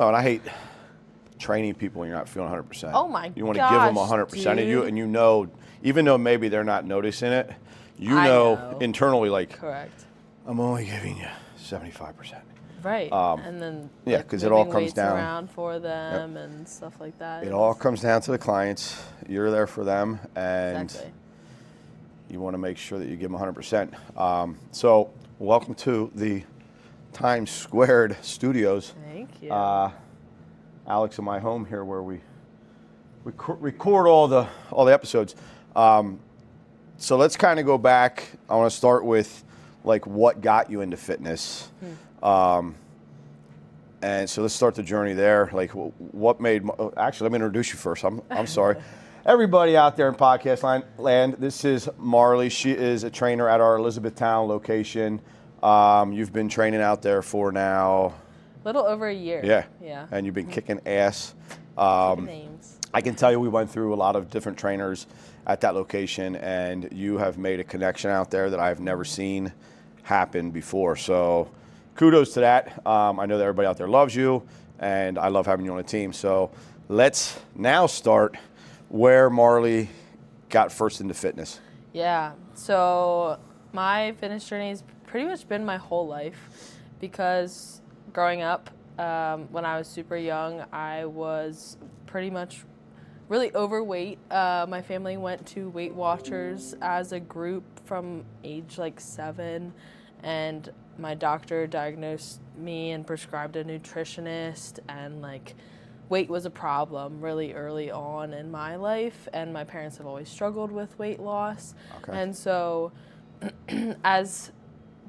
Oh, and I hate training people when you're not feeling 100%. Oh my You want to give them 100% of you, dude. and you know, even though maybe they're not noticing it, I know. internally, like, Correct. I'm only giving you 75%. Right. And then Yeah, like, because it all moving comes weights down. around for them and stuff like that. It all comes down to the clients. You're there for them, and Exactly. you want to make sure that you give them 100%. So, welcome to the Times Squared Studios. Thank you. Alex and my home here, where we record all the episodes. So let's kind of go back. I want to start with like what got you into fitness. And so let's start the journey there. Like what made, actually, let me introduce you first. I'm sorry. Everybody out there in podcast land, this is Marley. She is a trainer at our Elizabethtown location. You've been training out there for now. A little over a year. Yeah. Yeah. And you've been kicking ass. Names. I can tell you we went through a lot of different trainers at that location, and you have made a connection out there that I've never seen happen before. So kudos to that. I know that everybody out there loves you, and I love having you on the team. So let's now start where Marley got first into fitness. Yeah. So my fitness journey has pretty much been my whole life because growing up, when I was super young, I was pretty much really overweight. My family went to Weight Watchers as a group from age like 7, and my doctor diagnosed me and prescribed a nutritionist, and like weight was a problem really early on in my life, and my parents have always struggled with weight loss. Okay. And so as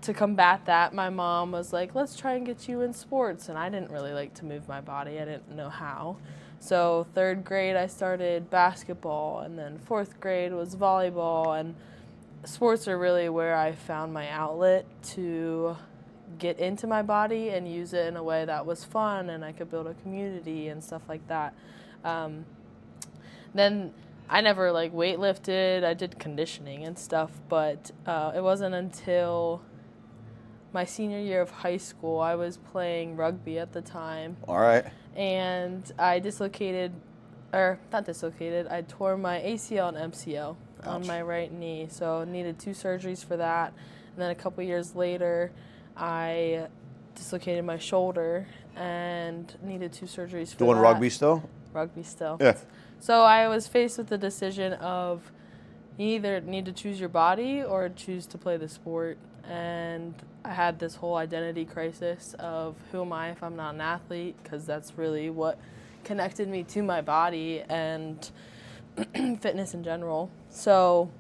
to combat that, my mom was like, let's try and get you in sports. And I didn't really like to move my body. I didn't know how. So 3rd grade, I started basketball, and then 4th grade was volleyball. And sports are really where I found my outlet to get into my body and use it in a way that was fun, and I could build a community and stuff like that. Then I never like weightlifted. I did conditioning and stuff, but it wasn't until my senior year of high school. I was playing rugby at the time. All right. And I I tore my ACL and MCL on my right knee. So needed 2 surgeries for that. And then a couple years later, I dislocated my shoulder and needed 2 surgeries for that. Doing rugby still? Rugby still. Yeah. So I was faced with the decision of you either need to choose your body or choose to play the sport. And I had this whole identity crisis of who am I if I'm not an athlete, because that's really what connected me to my body and fitness in general. So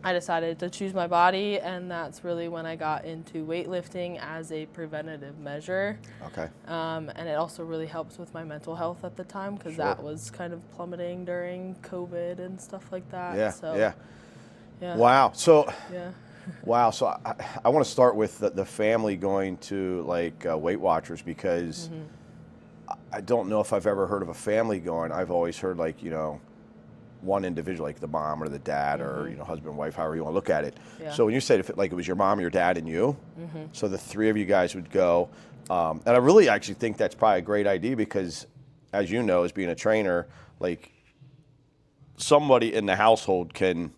I decided to choose my body, and that's really when I got into weightlifting as a preventative measure. Okay. And it also really helps with my mental health at the time, because that was kind of plummeting during COVID and stuff like that. Yeah. So, yeah. Wow. So. Yeah. Wow. So I want to start with the family going to like Weight Watchers, because I don't know if I've ever heard of a family going. I've always heard like, you know, one individual, like the mom or the dad or, you know, husband, wife, however you want to look at it. Yeah. So when you said if it was your mom, your dad, and you, so the 3 of you guys would go. And I really actually think that's probably a great idea, because as you know, as being a trainer, like somebody in the household can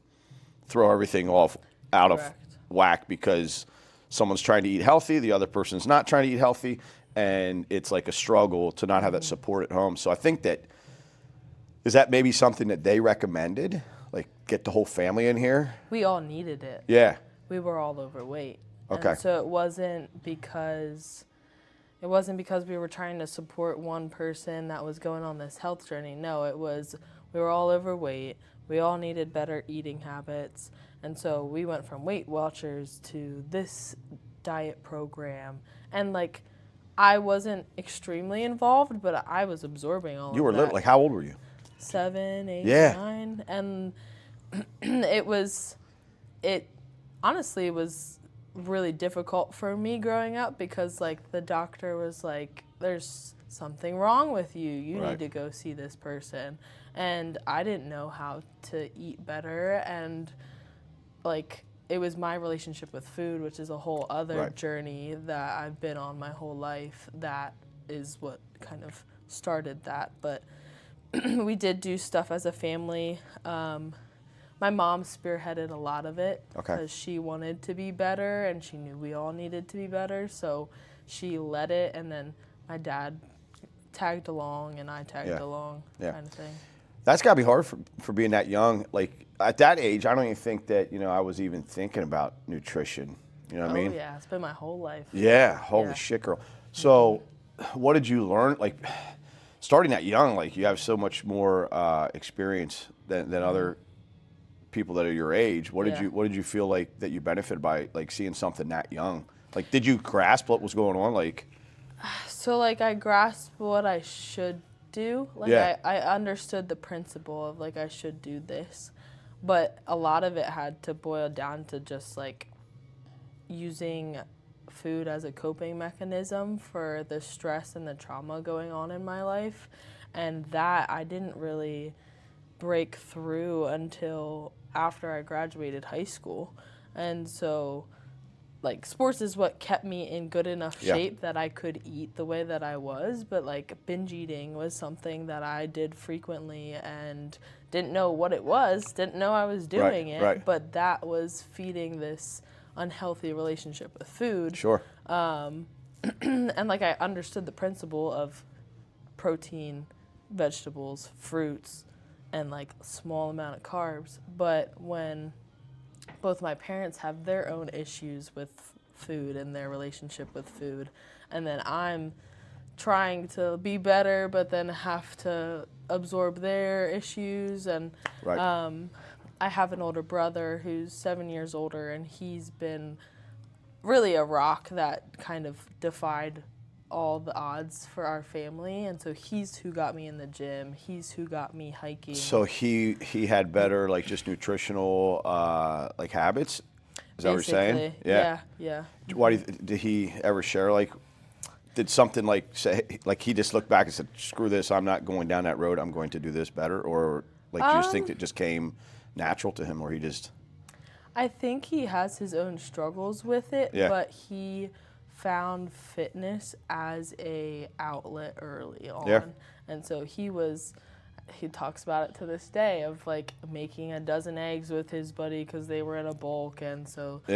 throw everything out of whack because someone's trying to eat healthy, the other person's not trying to eat healthy, and it's like a struggle to not have that support at home. So I think is that maybe something that they recommended, like get the whole family in here? We all needed it. Yeah. We were all overweight. Okay. And so it wasn't because we were trying to support one person that was going on this health journey. No, it was we were all overweight. We all needed better eating habits. And so we went from Weight Watchers to this diet program. And like, I wasn't extremely involved, but I was absorbing all of that. You were little. Like, how old were you? 7, 8, Yeah. 9. And it honestly was really difficult for me growing up, because like the doctor was like, there's something wrong with you. You need to go see this person. And I didn't know how to eat better. And like, it was my relationship with food, which is a whole other journey that I've been on my whole life. That is what kind of started that. But we did do stuff as a family. My mom spearheaded a lot of it because she wanted to be better and she knew we all needed to be better. So she led it, and then my dad tagged along and I tagged along, kind of thing. That's got to be hard for being that young. Like at that age, I don't even think that, I was even thinking about nutrition. You know what I mean? Oh, yeah. It's been my whole life. Yeah. Holy shit, girl. So what did you learn? Like starting that young, like you have so much more experience than other people that are your age. What did you feel like that you benefited by, like seeing something that young? Like, did you grasp what was going on? Like, so like I grasped what I should do. Like I understood the principle of like I should do this, but a lot of it had to boil down to just like using food as a coping mechanism for the stress and the trauma going on in my life, and that I didn't really break through until after I graduated high school. And so like sports is what kept me in good enough shape that I could eat the way that I was, but like binge eating was something that I did frequently and didn't know what it was, didn't know I was doing it, but that was feeding this unhealthy relationship with food. Sure. And like I understood the principle of protein, vegetables, fruits, and like small amount of carbs. But when both my parents have their own issues with food and their relationship with food, and then I'm trying to be better but then have to absorb their issues, and I have an older brother who's 7 years older, and he's been really a rock that kind of defied all the odds for our family, and so he's who got me in the gym. He's who got me hiking. So he had better like just nutritional like habits. Is that what you're saying? Yeah. Why did he ever share like? Did something like say like he just looked back and said, "Screw this! I'm not going down that road. I'm going to do this better," or like do you just think it just came natural to him, or he just? I think he has his own struggles with it, but he found fitness as a outlet early on, and so he talks about it to this day of like making a dozen eggs with his buddy because they were in a bulk, and so he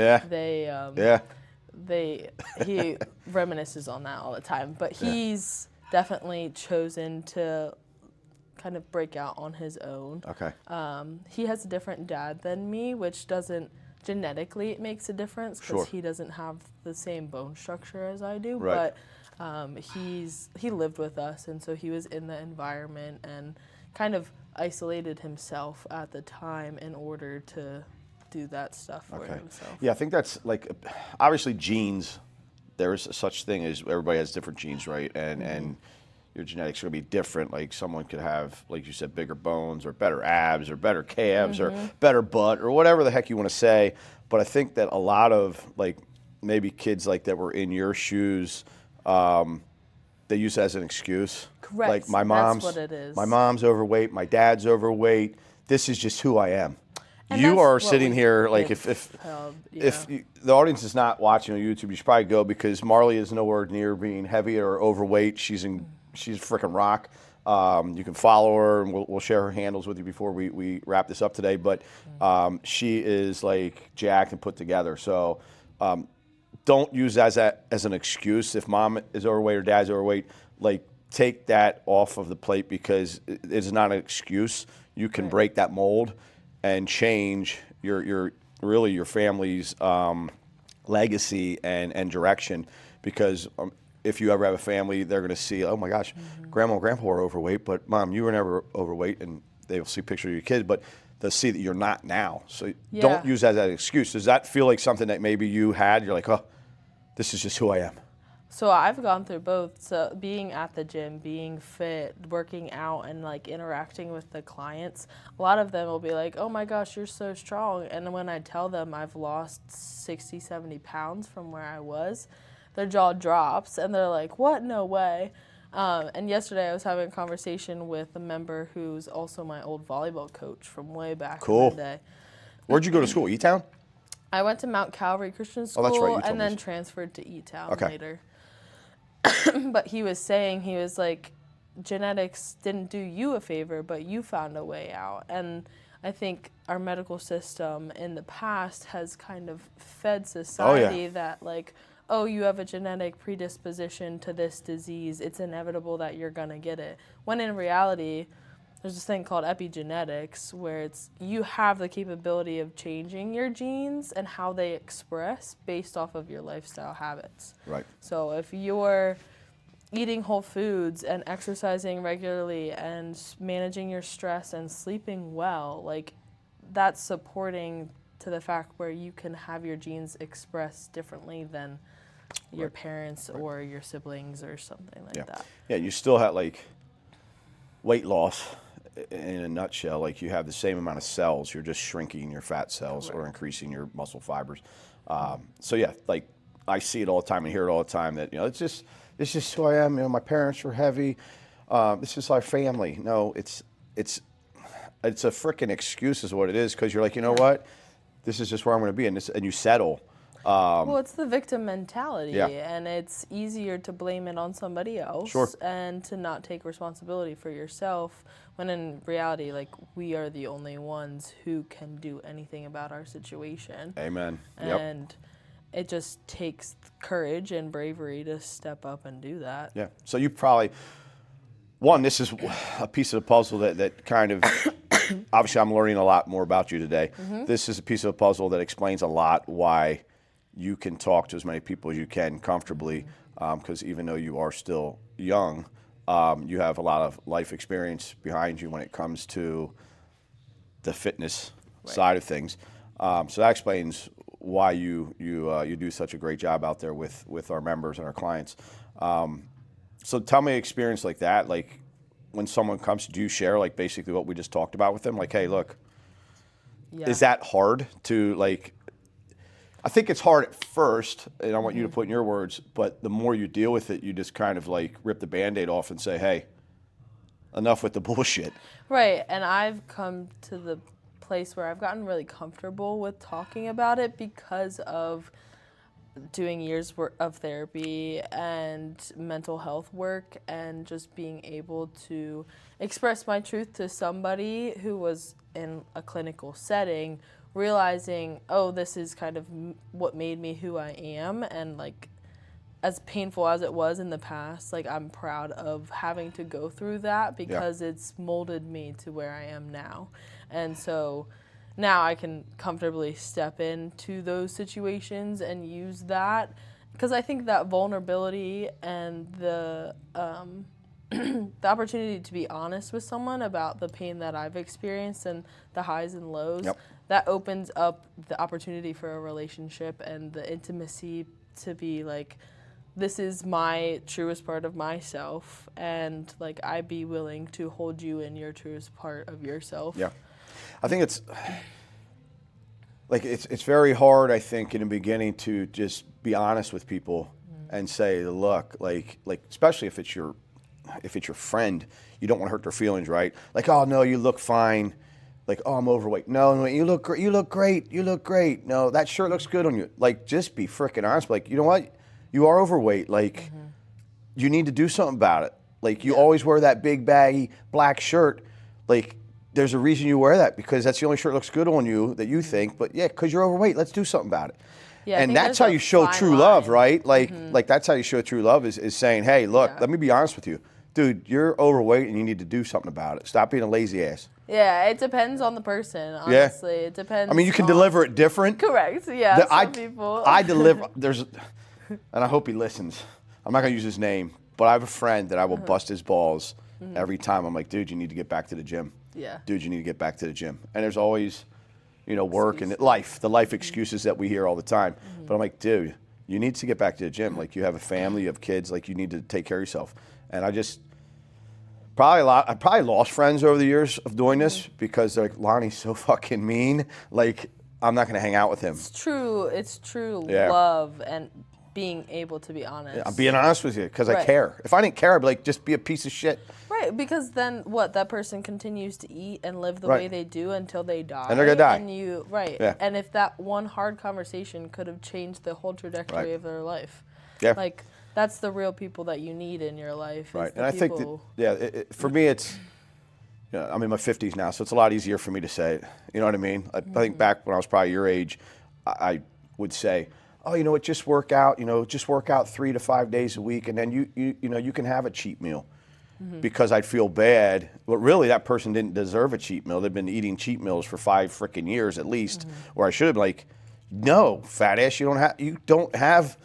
reminisces on that all the time. But he's definitely chosen to kind of break out on his own. He has a different dad than me, which doesn't genetically it makes a difference because he doesn't have the same bone structure as I do. But he lived with us, and so he was in the environment and kind of isolated himself at the time in order to do that stuff for himself. Yeah, I think that's like obviously genes. There is such thing as everybody has different genes, right? And your genetics are going to be different. Like someone could have, like you said, bigger bones or better abs or better calves or better butt or whatever the heck you want to say. But I think that a lot of like maybe kids like that were in your shoes, they use it as an excuse. Correct. Like that's what it is. My mom's overweight. My dad's overweight. This is just who I am. And you are sitting here like if the audience is not watching on YouTube, you should probably go because Marley is nowhere near being heavy or overweight. She's a freaking rock. You can follow her, and we'll share her handles with you before we wrap this up today. But she is like jacked and put together. So don't use that as an excuse. If mom is overweight or dad's overweight, like take that off of the plate because it's not an excuse. You can break that mold and change your family's legacy and direction, because if you ever have a family, they're going to see, oh my gosh, grandma and grandpa were overweight, but mom, you were never overweight, and they'll see a picture of your kids, but they'll see that you're not now. So don't use that as an excuse. Does that feel like something that maybe you had? You're like, oh, this is just who I am. So I've gone through both. So being at the gym, being fit, working out, and like interacting with the clients, a lot of them will be like, oh my gosh, you're so strong. And when I tell them I've lost 60, 70 pounds from where I was, their jaw drops and they're like, what? No way. And yesterday I was having a conversation with a member who's also my old volleyball coach from way back in the day. Where'd you go to school? E-Town? I went to Mount Calvary Christian School that's right. You told and then me. transferred to E-Town later. But he was saying, he was like, genetics didn't do you a favor, but you found a way out. And I think our medical system in the past has kind of fed society that, like, oh, you have a genetic predisposition to this disease, it's inevitable that you're gonna get it. When in reality, there's this thing called epigenetics, where it's you have the capability of changing your genes and how they express based off of your lifestyle habits. Right. So if you're eating whole foods and exercising regularly and managing your stress and sleeping well, like, that's supporting to the fact where you can have your genes express differently than your parents or your siblings or something like that. Yeah, you still have, like, weight loss in a nutshell. Like, you have the same amount of cells, you're just shrinking your fat cells or increasing your muscle fibers. So yeah, like, I see it all the time and hear it all the time that, it's just who I am. My parents were heavy. This is our family. No, it's a freaking excuse is what it is, because you're like, you know what? This is just where I'm going to be, and you settle. Well, it's the victim mentality, Yeah. and it's easier to blame it on somebody else Sure. and to not take responsibility for yourself, when in reality, like, we are the only ones who can do anything about our situation. Amen. And it just takes courage and bravery to step up and do that. Yeah. So you probably, this is a piece of the puzzle that kind of, obviously I'm learning a lot more about you today. Mm-hmm. This is a piece of the puzzle that explains a lot why you can talk to as many people as you can comfortably, because even though you are still young, you have a lot of life experience behind you when it comes to the fitness side of things. So that explains why you do such a great job out there with our members and our clients. So tell me an experience like that, like when someone comes, do you share like basically what we just talked about with them? Like, hey, look, is that hard to, like, I think it's hard at first, and I want you to put in your words, but the more you deal with it, you just kind of like rip the Band-Aid off and say, hey, enough with the bullshit. Right, and I've come to the place where I've gotten really comfortable with talking about it because of doing years of therapy and mental health work, and just being able to express my truth to somebody who was in a clinical setting, realizing, oh, this is kind of what made me who I am, and like, as painful as it was in the past, like, I'm proud of having to go through that because it's molded me to where I am now. And so now I can comfortably step into those situations and use that, because I think that vulnerability and the the opportunity to be honest with someone about the pain that I've experienced and the highs and lows, that opens up the opportunity for a relationship and the intimacy to be like, this is my truest part of myself, and like, I'd be willing to hold you in your truest part of yourself. Yeah. I think it's like, it's very hard, I think, in the beginning to just be honest with people and say, look, like especially if it's your friend, you don't want to hurt their feelings, right? Like, oh no, you look fine. Like, oh, I'm overweight. No, you look great. You look great. No, that shirt looks good on you. Like, just be freaking honest. Like, you know what? You are overweight. Like, you need to do something about it. Like, you always wear that big baggy black shirt. Like, there's a reason you wear that, because that's the only shirt that looks good on you that you think. But yeah, because you're overweight. Let's do something about it. Yeah, and that's how you show true love, right? Like, like that's how you show true love is saying, hey, look, let me be honest with you. Dude, you're overweight and you need to do something about it. Stop being a lazy ass. Yeah, it depends on the person, honestly. It depends. I mean, you can deliver it different. Correct, yeah, some people. I deliver, and I hope he listens. I'm not going to use his name, but I have a friend that I will bust his balls every time. I'm like, dude, you need to get back to the gym. Yeah. Dude, you need to get back to the gym. And there's always, work and the life excuses that we hear all the time. But I'm like, dude, you need to get back to the gym. Like, you have a family, you have kids, like, you need to take care of yourself. And I just, I probably lost friends over the years of doing this, because they're like, Lonnie's so fucking mean. Like, I'm not going to hang out with him. It's true love and being able to be honest. Yeah, I'm being honest with you because I care. If I didn't care, I'd be like, just be a piece of shit. Right, because then that person continues to eat and live the way they do until they die. And they're going to die. And and if that one hard conversation could have changed the whole trajectory of their life. Yeah. Like, that's the real people that you need in your life. Right. The And I think that, for me, it's, I'm in my 50s now, so it's a lot easier for me to say it. You know what I mean? I think back when I was probably your age, I would say, oh, you know what, just work out, just work out 3 to 5 days a week, and then you can have a cheat meal. Because I'd feel bad. But really, that person didn't deserve a cheat meal. They've been eating cheat meals for 5 freaking years at least. Where I should have been like, no, fat ass, you don't have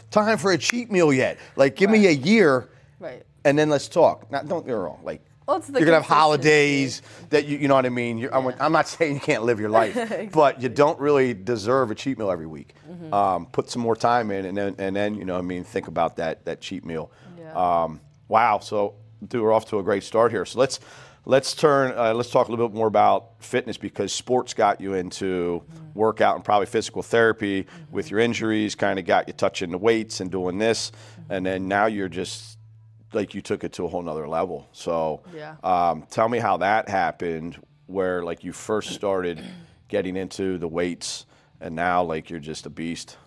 time for a cheat meal yet. Like, give me a year, Right. and then let's talk. Now, don't get me wrong. Like, Well, it's the you're gonna have consistency. holidays that you know what I mean. I'm not saying you can't live your life, but you don't really deserve a cheat meal every week. Put some more time in, and then think about that cheat meal. Yeah. Wow. So, dude, we're off to a great start here. So let's talk a little bit more about fitness, because sports got you into workout and probably physical therapy with your injuries, kind of got you touching the weights and doing this, and then now you're just like, you took it to a whole nother level. So tell me how that happened, where like you first started getting into the weights, and now like you're just a beast.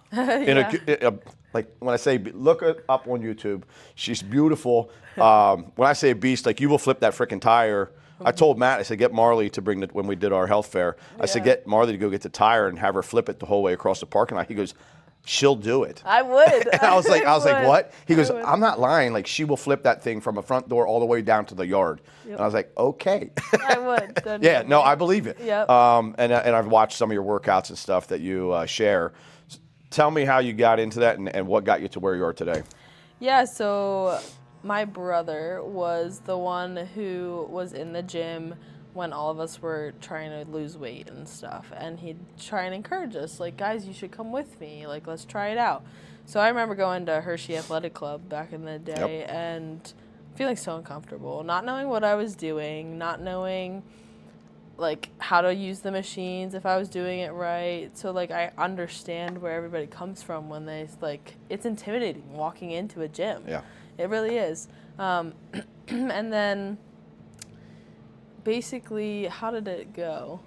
Like when I say, look her up on YouTube, she's beautiful. When I say a beast, like you will flip that freaking tire. I told Matt, I said, get Marley to bring when we did our health fair. I said, get Marley to go get the tire and have her flip it the whole way across the parking lot. He goes, she'll do it. I would. And I was like, what? He goes, I'm not lying. Like, she will flip that thing from a front door all the way down to the yard. And I was like, okay. I would. Yeah, no, I believe it. Yep. And I've watched some of your workouts and stuff that you share. Tell me how you got into that and what got you to where you are today. Yeah, so my brother was the one who was in the gym when all of us were trying to lose weight and stuff. And he'd try and encourage us, like, guys, you should come with me. Like, let's try it out. So I remember going to Hershey Athletic Club back in the day and feeling so uncomfortable, not knowing what I was doing, not knowing like how to use the machines, if I was doing it right. So like I understand where everybody comes from when they like, it's intimidating walking into a gym. Yeah. It really is. And then basically, how did it go?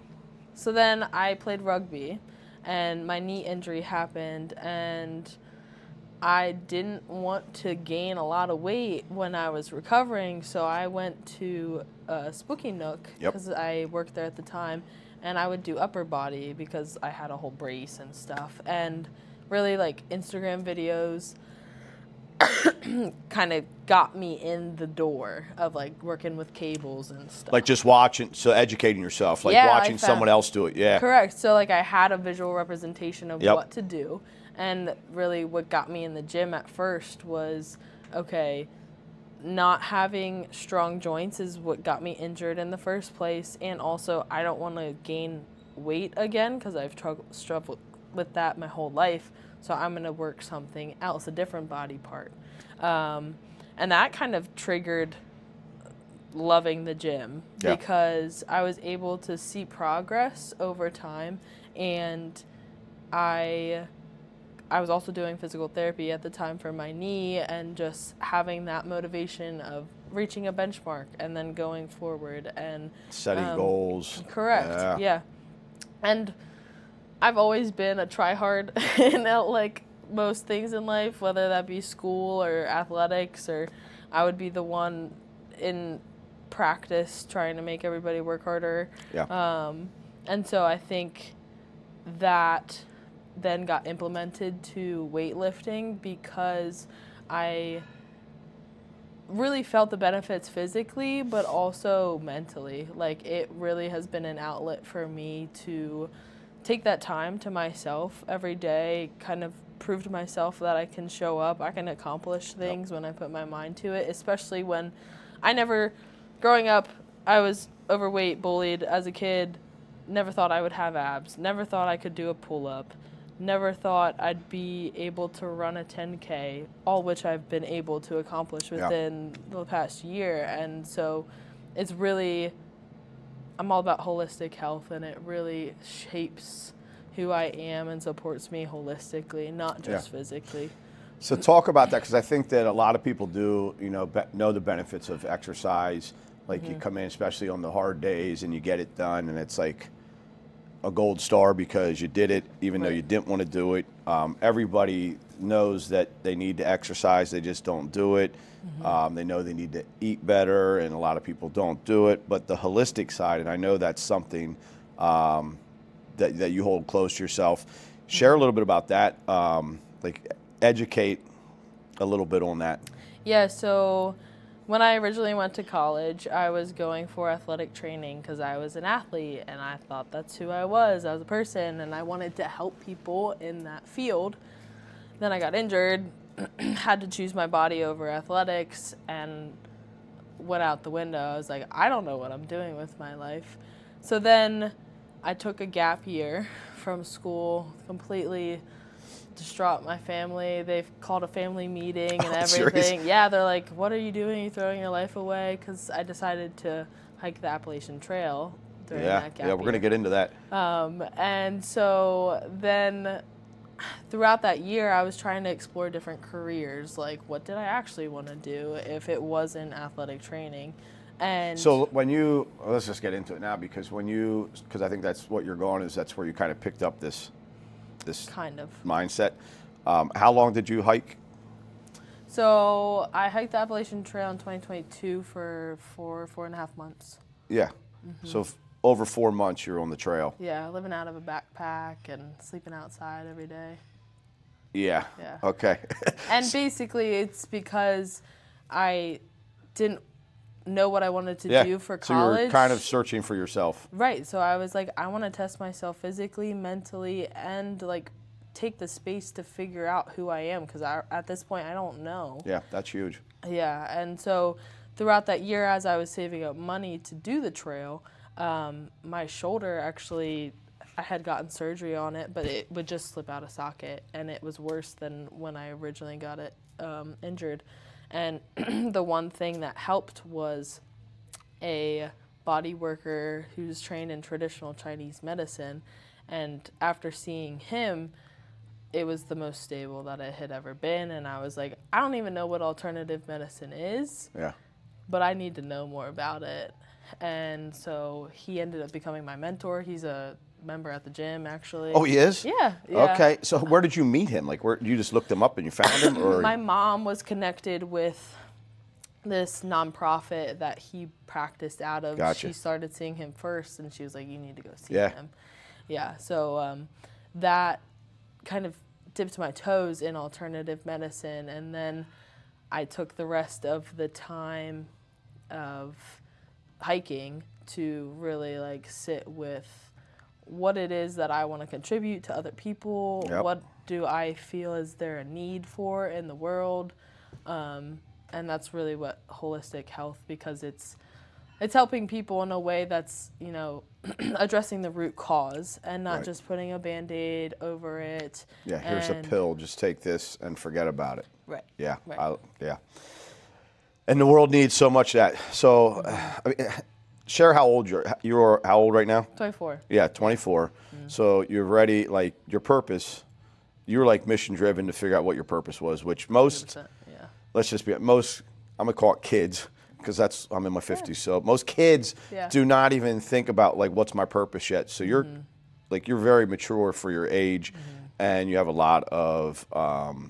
So then I played rugby and my knee injury happened, and I didn't want to gain a lot of weight when I was recovering, so I went to Spooky Nook because I worked there at the time, and I would do upper body because I had a whole brace and stuff, and really like Instagram videos kind of got me in the door of like working with cables and stuff. Like just watching, so educating yourself, like watching someone else do it. Yeah. Correct. So like I had a visual representation of what to do. And really what got me in the gym at first was, okay, not having strong joints is what got me injured in the first place. And also I don't want to gain weight again because I've struggled with that my whole life. So I'm going to work something else, a different body part. And that kind of triggered loving the gym because I was able to see progress over time. And I was also doing physical therapy at the time for my knee, and just having that motivation of reaching a benchmark and then going forward and setting goals. Correct. Yeah. And I've always been a tryhard in like most things in life, whether that be school or athletics, or I would be the one in practice trying to make everybody work harder. Yeah. And so I think that then got implemented to weightlifting because I really felt the benefits physically, but also mentally. Like, it really has been an outlet for me to take that time to myself every day, kind of prove to myself that I can show up, I can accomplish things when I put my mind to it, especially when growing up, I was overweight, bullied as a kid, never thought I would have abs, never thought I could do a pull-up, never thought I'd be able to run a 10K, all which I've been able to accomplish within the past year. And so it's really, I'm all about holistic health, and it really shapes who I am and supports me holistically, not just physically. So talk about that, because I think that a lot of people do, know the benefits of exercise. Like you come in, especially on the hard days, and you get it done, and it's like, a gold star because you did it, even though Right. you didn't want to do it. Everybody knows that they need to exercise, they just don't do it. They know they need to eat better, and a lot of people don't do it. But the holistic side, and I know that's something that you hold close to yourself. Share a little bit about that, like educate a little bit on that. Yeah, so when I originally went to college, I was going for athletic training because I was an athlete and I thought that's who I was as a person, and I wanted to help people in that field. Then I got injured, had to choose my body over athletics, and went out the window. I was like, I don't know what I'm doing with my life. So then I took a gap year from school, completely distraught my family. They've called a family meeting and everything. Serious? Yeah, they're like, what are you doing? Are you throwing your life away? Because I decided to hike the Appalachian Trail during that gap we're going to year. get into that. And so then throughout that year, I was trying to explore different careers. Like, what did I actually want to do if it wasn't athletic training? And So when you, let's just get into it now, because I think that's what you're going, is that's where you kind of picked up this kind of. mindset. How long did you hike? So I hiked the Appalachian Trail in 2022 for 4.5 months. Yeah. So over 4 months you're on the trail. Yeah, living out of a backpack and sleeping outside every day. Yeah. Yeah. Okay. And basically it's because I didn't know what I wanted to do for college. So you were kind of searching for yourself. Right. So I was like, I want to test myself physically, mentally, and like take the space to figure out who I am, because at this point I don't know. Yeah, that's huge. Yeah. And so throughout that year, as I was saving up money to do the trail, my shoulder actually, I had gotten surgery on it, but it would just slip out of socket, and it was worse than when I originally got it injured. And the one thing that helped was a body worker who's trained in traditional Chinese medicine. And after seeing him, it was the most stable that it had ever been. And I was like, I don't even know what alternative medicine is, Yeah. but I need to know more about it. And so he ended up becoming my mentor. He's a member at the gym, actually. Oh, he is? Yeah. Okay. So where did you meet him? Like, where you just looked him up and you found him, or? My mom was connected with this nonprofit that he practiced out of. Gotcha. She started seeing him first, and she was like, you need to go see Yeah. him. Yeah. So that kind of dipped my toes in alternative medicine, and then I took the rest of the time of hiking to really like sit with what it is that I want to contribute to other people. Yep. What do I feel is there a need for in the world? And that's really what holistic health, because it's helping people in a way that's, you know, addressing the root cause and not Right. just putting a Band-Aid over it. Yeah, here's a and- pill. Just take this and forget about it. Right. Yeah. Right. Yeah. And the world needs so much of that. So, I mean, share how old you're how old right now? 24. Yeah, 24. So you're ready, like your purpose, you were like mission driven to figure out what your purpose was, which most, 100%, yeah. let's just be, most, I'm going to call it kids, because I'm in my 50s. So most kids Yeah. do not even think about like, what's my purpose yet. So you're like, you're very mature for your age, and you have a lot of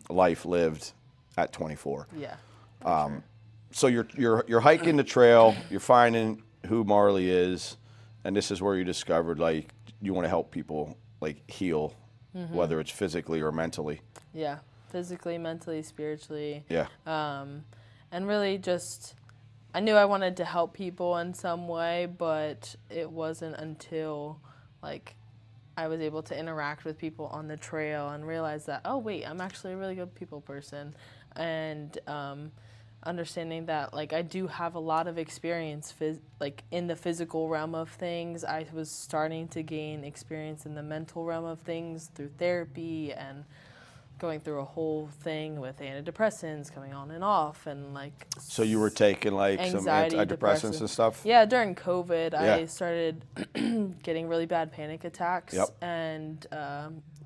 life lived at 24. Yeah. So you're hiking the trail, you're finding who Marley is, and this is where you discovered like you want to help people like heal, whether it's physically or mentally. Yeah. Physically, mentally, spiritually. Yeah. And really just, I knew I wanted to help people in some way, but it wasn't until like I was able to interact with people on the trail and realize that, oh wait, I'm actually a really good people person. And understanding that like I do have a lot of experience like in the physical realm of things. I was starting to gain experience in the mental realm of things through therapy and going through a whole thing with antidepressants coming on and off, and like So you were taking like anxiety, some antidepressants depression. and stuff? Yeah, during COVID, Yeah. I started getting really bad panic attacks Yep. and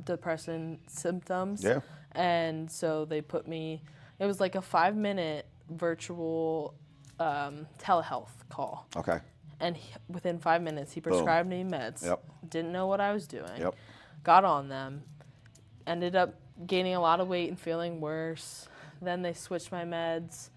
depression symptoms. Yeah. And so they put me, it was like a 5-minute virtual telehealth call. Okay. and within 5 minutes, he prescribed me meds. Yep. Didn't know what I was doing. Yep. Got on them. Ended up gaining a lot of weight and feeling worse. Then they switched my meds.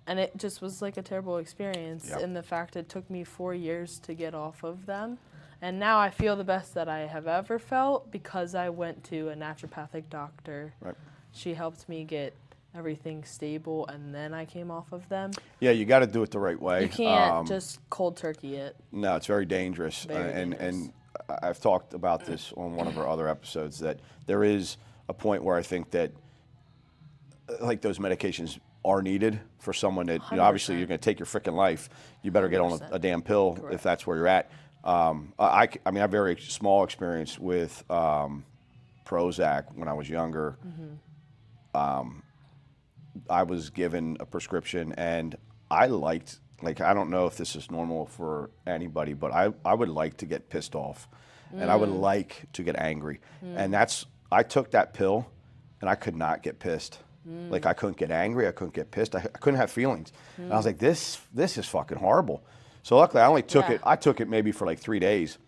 And it just was like a terrible experience. Yep. And the fact it took me 4 years to get off of them. And now I feel the best that I have ever felt because I went to a naturopathic doctor. Right. She helped me get everything stable, and then I came off of them. Yeah, you got to do it the right way. You can't just cold turkey it. No, it's very dangerous. Very dangerous. And I've talked about this on one of our other episodes, that there is a point where I think that like those medications are needed for someone that, you know, obviously you're going to take your freaking life. You better get on a damn pill. Correct. If that's where you're at. I mean, I have very small experience with Prozac when I was younger. I was given a prescription, and I liked, like, I don't know if this is normal for anybody, but I would like to get pissed off, and I would like to get angry. And I took that pill, and I could not get pissed. Like, I couldn't get angry, I couldn't get pissed, I couldn't have feelings. And I was like, this is fucking horrible. So luckily, I only took it, I took it maybe for like 3 days,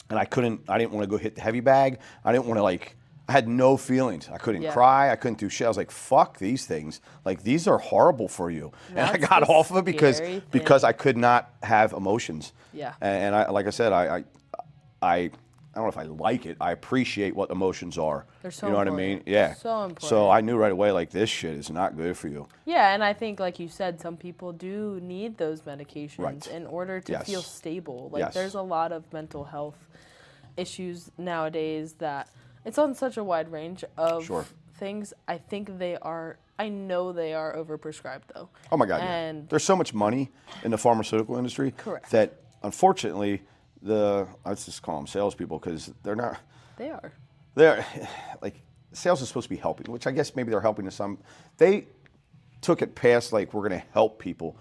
and I didn't want to go hit the heavy bag. I didn't want to, I had no feelings. I couldn't cry. I couldn't do shit. I was like, fuck these things. Like, these are horrible for you. That's and I got off of it because I could not have emotions. Yeah. And I, like I said, I don't know if I like it. I appreciate what emotions are. They're so you know important. what I mean? Yeah. So important. So I knew right away, like, this shit is not good for you. Yeah, and I think, like you said, some people do need those medications in order to feel stable. Like, there's a lot of mental health issues nowadays that it's on such a wide range of things. I know they are overprescribed, though. Oh, my God. And there's so much money in the pharmaceutical industry that, unfortunately, let's just call them salespeople, because they're not. They are. They're, like, sales is supposed to be helping, which I guess maybe they're helping to some. They took it past, like, we're going to help people.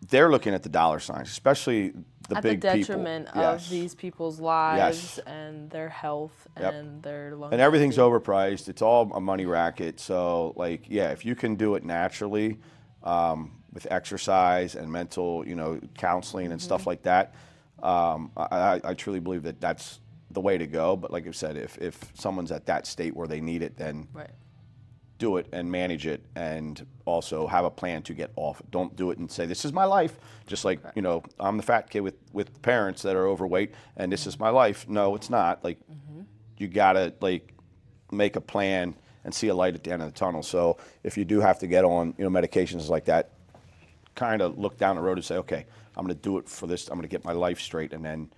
They're looking at the dollar signs, especially the big people. At the detriment of these people's lives and their health and their longevity. And everything's overpriced. It's all a money racket. So, like, if you can do it naturally with exercise and mental, counseling and stuff like that, I truly believe that that's the way to go. But like I said, if someone's at that state where they need it, then do it and manage it, and also have a plan to get off it. Don't do it and say, this is my life. Just like, I'm the fat kid with parents that are overweight, and this is my life. No, it's not. Like, you gotta, like, make a plan and see a light at the end of the tunnel. So if you do have to get on, medications like that, kind of look down the road and say, okay, I'm going to do it for this. I'm going to get my life straight, and then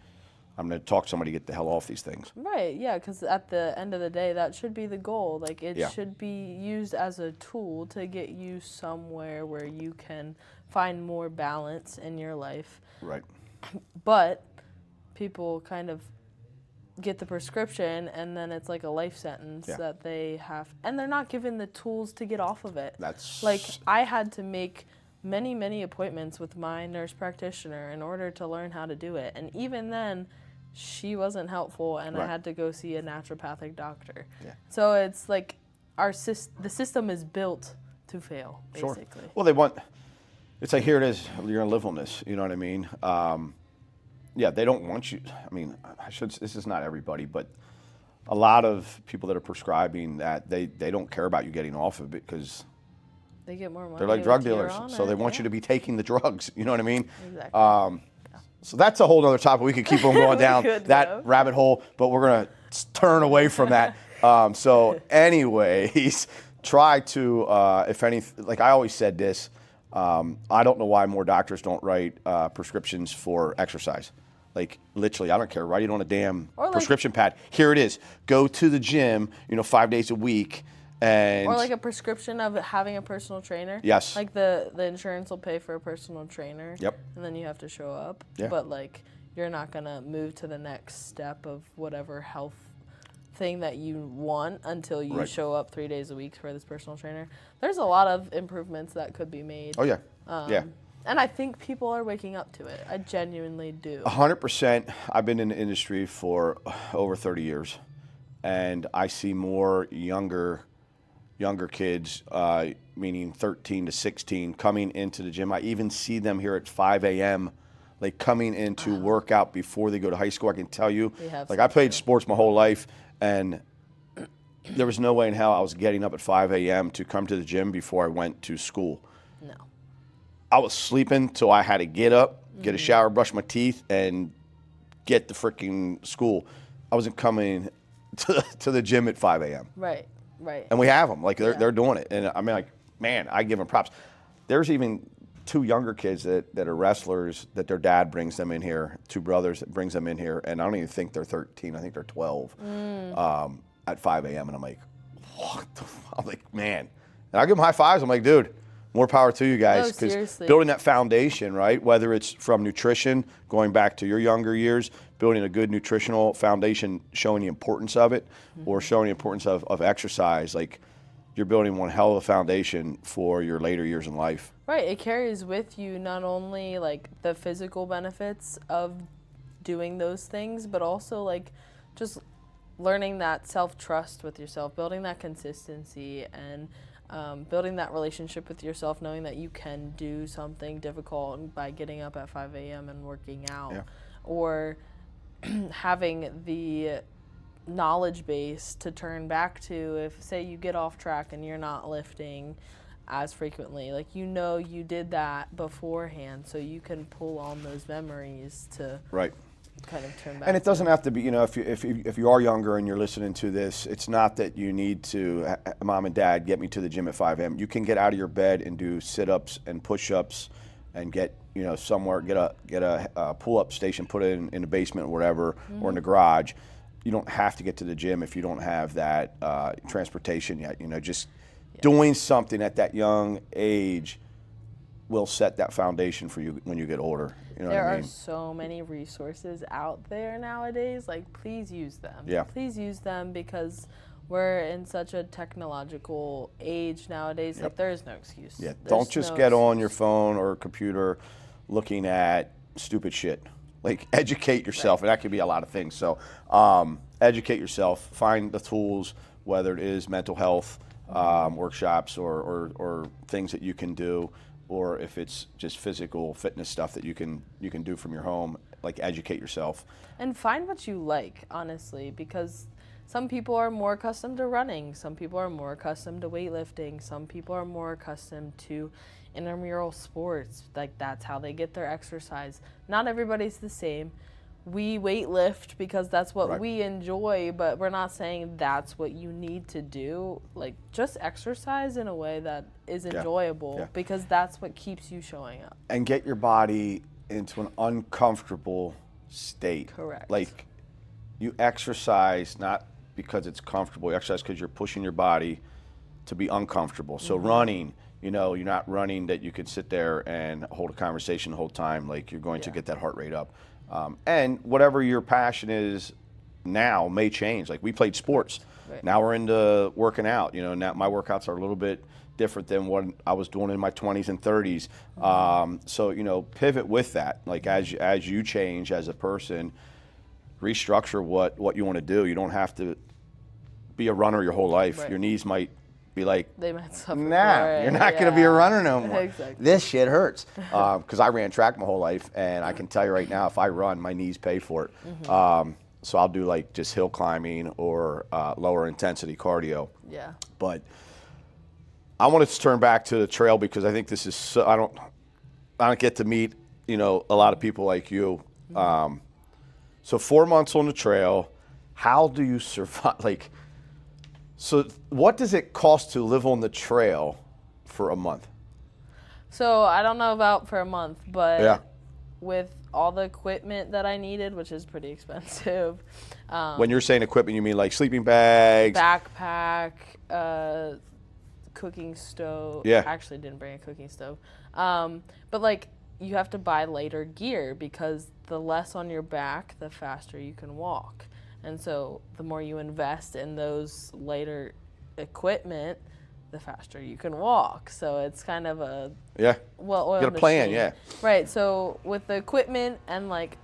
I'm going to talk to somebody to get the hell off these things. Right, yeah, because at the end of the day, that should be the goal. Like, it should be used as a tool to get you somewhere where you can find more balance in your life. Right. But people kind of get the prescription, and then it's like a life sentence that they have, and they're not given the tools to get off of it. That's like, I had to make many appointments with my nurse practitioner in order to learn how to do it, and even then she wasn't helpful, and I had to go see a naturopathic doctor. So it's like the system is built to fail, basically. Well, it's like, here it is, you're gonna live on this, you know what I mean? They don't want you. I mean, this is not everybody, but a lot of people that are prescribing that, they don't care about you getting off of it, because they get more money. They're like drug dealers, so they want you to be taking the drugs. You know what I mean? Exactly. So that's a whole other topic. We could keep on going down that rabbit hole, but we're gonna turn away from that. So, anyways, try to, if anything, like I always said this, I don't know why more doctors don't write prescriptions for exercise. Like, literally, I don't care. Write it on a damn prescription pad. Here it is. Go to the gym, 5 days a week. Or like a prescription of having a personal trainer. Yes. Like the insurance will pay for a personal trainer. Yep. And then you have to show up. Yeah. But like, you're not going to move to the next step of whatever health thing that you want until you show up 3 days a week for this personal trainer. There's a lot of improvements that could be made. Oh, yeah. And I think people are waking up to it. I genuinely do. 100%. I've been in the industry for over 30 years, and I see more younger kids, meaning 13 to 16, coming into the gym. I even see them here at 5 a.m., like coming into workout before they go to high school. I can tell you, We have like some I played too. sports my whole life, and there was no way in hell I was getting up at 5 a.m. to come to the gym before I went to school. No. I was sleeping till I had to get up, get a shower, brush my teeth, and get to freaking school. I wasn't coming to the gym at 5 a.m. Right. Right. And we have them. Like, they're Yeah. doing it. And I mean, like, man, I give them props. There's even 2 younger kids that are wrestlers that their dad brings them in here, 2 brothers that brings them in here. And I don't even think they're 13. I think they're 12 at 5 a.m. And I'm like, what the fuck? I'm like, man. And I give them high fives. I'm like, dude, more power to you guys. No, seriously. Building that foundation, right? Whether it's from nutrition, going back to your younger years, building a good nutritional foundation, showing the importance of it, or showing the importance of exercise, like you're building one hell of a foundation for your later years in life. Right. It carries with you not only like the physical benefits of doing those things, but also like just learning that self-trust with yourself, building that consistency, and building that relationship with yourself, knowing that you can do something difficult by getting up at 5 a.m. and working out, or having the knowledge base to turn back to if, say, you get off track and you're not lifting as frequently. Like, you know you did that beforehand, so you can pull on those memories to kind of turn back. And it doesn't have to be, you know, if you are younger and you're listening to this, it's not that you need to, mom and dad, get me to the gym at 5 a.m. You can get out of your bed and do sit-ups and push-ups and get, you know, somewhere, get a pull-up station, put it in the basement or whatever, or in the garage. You don't have to get to the gym if you don't have that transportation yet. You know, just doing something at that young age will set that foundation for you when you get older. You know There what I mean? are so many resources out there nowadays. Like, please use them. Yeah. Please use them, because we're in such a technological age nowadays. Like, there is no excuse. Yeah, There's don't just no get on excuse. your phone or computer looking at stupid shit. Like, educate yourself, and that could be a lot of things. So educate yourself, find the tools, whether it is mental health workshops or things that you can do, or if it's just physical fitness stuff that you can do from your home. Like, educate yourself. And find what you like, honestly, because some people are more accustomed to running. Some people are more accustomed to weightlifting. Some people are more accustomed to intramural sports. Like, that's how they get their exercise. Not everybody's the same. We weightlift because that's what we enjoy, but we're not saying that's what you need to do. Like, just exercise in a way that is enjoyable, because that's what keeps you showing up. And get your body into an uncomfortable state. Correct. Like, you exercise not because it's comfortable. You exercise because you're pushing your body to be uncomfortable. So running, you know, you're not running that you could sit there and hold a conversation the whole time. Like, you're going to get that heart rate up. And whatever your passion is now may change. Like, we played sports. Right. Now we're into working out. You know, now my workouts are a little bit different than what I was doing in my 20s and 30s. So, you know, pivot with that. Like, as you change as a person, restructure what you want to do. You don't have to be a runner your whole life. Right. Your knees might be like, They might suffer. nah, for it. you're not going to be a runner no more. Exactly. This shit hurts. Because I ran track my whole life, and I can tell you right now, if I run, my knees pay for it. So I'll do like just hill climbing or lower intensity cardio. Yeah. But I wanted to turn back to the trail, because I think this is so, I don't get to meet, you know, a lot of people like you. So 4 months on the trail, how do you survive? Like, so what does it cost to live on the trail for a month? So I don't know about for a month, but Yeah. with all the equipment that I needed, which is pretty expensive, When you're saying equipment, you mean like sleeping bags? backpack, cooking stove. Yeah. I actually didn't bring a cooking stove. But like, you have to buy lighter gear, because the less on your back, the faster you can walk. And so the more you invest in those lighter equipment, the faster you can walk. So it's kind of a well-oiled Get a plan, machine. Right. So with the equipment and like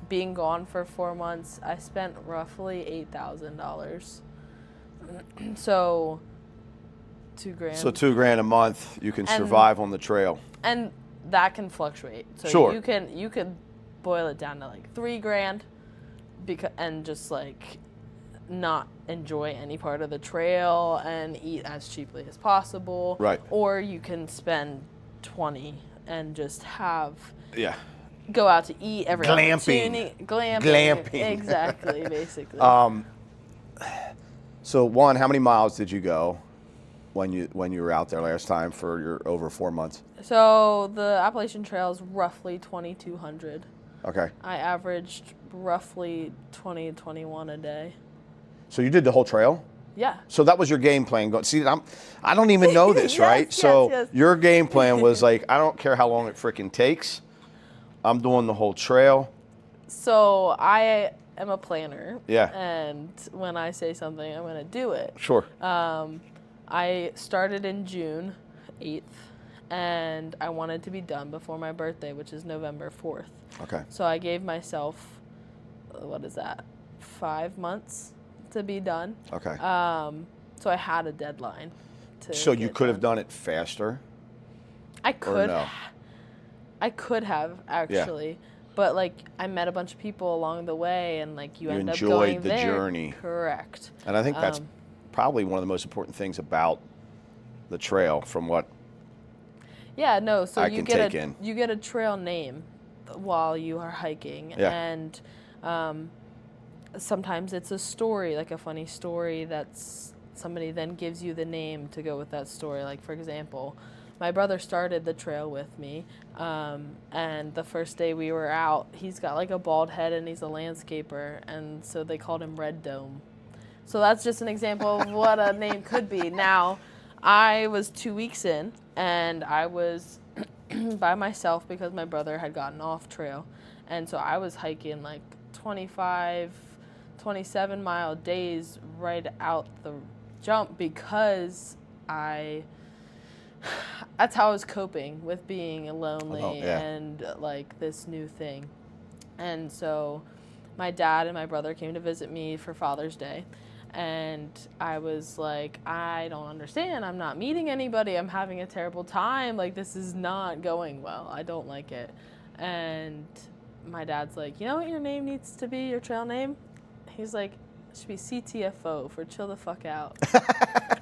being gone for 4 months, I spent roughly $8,000. So $2,000. So $2,000 a month, you can survive on the trail. And that can fluctuate. So Sure. you could boil it down to like $3,000 and just like not enjoy any part of the trail and eat as cheaply as possible. Right. Or you can spend 20 and just have Yeah. go out to eat every Glamping. opportunity. Glamping. Glamping. Exactly, basically. So one, how many miles did you go when you were out there last time for your over 4 months? So the Appalachian Trail is roughly 2,200. Okay. I averaged roughly 20 to 21 a day. So you did the whole trail? Yeah. So that was your game plan. See, I don't even know this, Yes, right? yes, So yes. your game plan was like, I don't care how long it freaking takes. I'm doing the whole trail. So I am a planner. Yeah. And when I say something, I'm going to do it. Sure. I started in June 8th, and I wanted to be done before my birthday, which is November 4th. Okay. So I gave myself, 5 months to be done. Okay. So I had a deadline. So you could have done it faster? I could. no? I could have actually, but like I met a bunch of people along the way, and like you end up going enjoyed the there. journey. Correct. And I think that's probably one of the most important things about the trail from what Yeah, no, so I you can get take in. you get a trail name while you are hiking. Yeah. And sometimes it's a story, like a funny story that's somebody then gives you the name to go with that story. Like for example, my brother started the trail with me, and the first day we were out, he's got like a bald head and he's a landscaper, and so they called him Red Dome. So that's just an example of what a name could be. Now, I was 2 weeks in, and I was by myself because my brother had gotten off trail, and so I was hiking like 25, 27-mile days right out the jump because that's how I was coping with being lonely and like this new thing. And so my dad and my brother came to visit me for Father's Day, and I was like, I don't understand. I'm not meeting anybody. I'm having a terrible time. Like, this is not going well. I don't like it. And my dad's like, you know what your name needs to be, your trail name? He's like, it should be CTFO for chill the fuck out.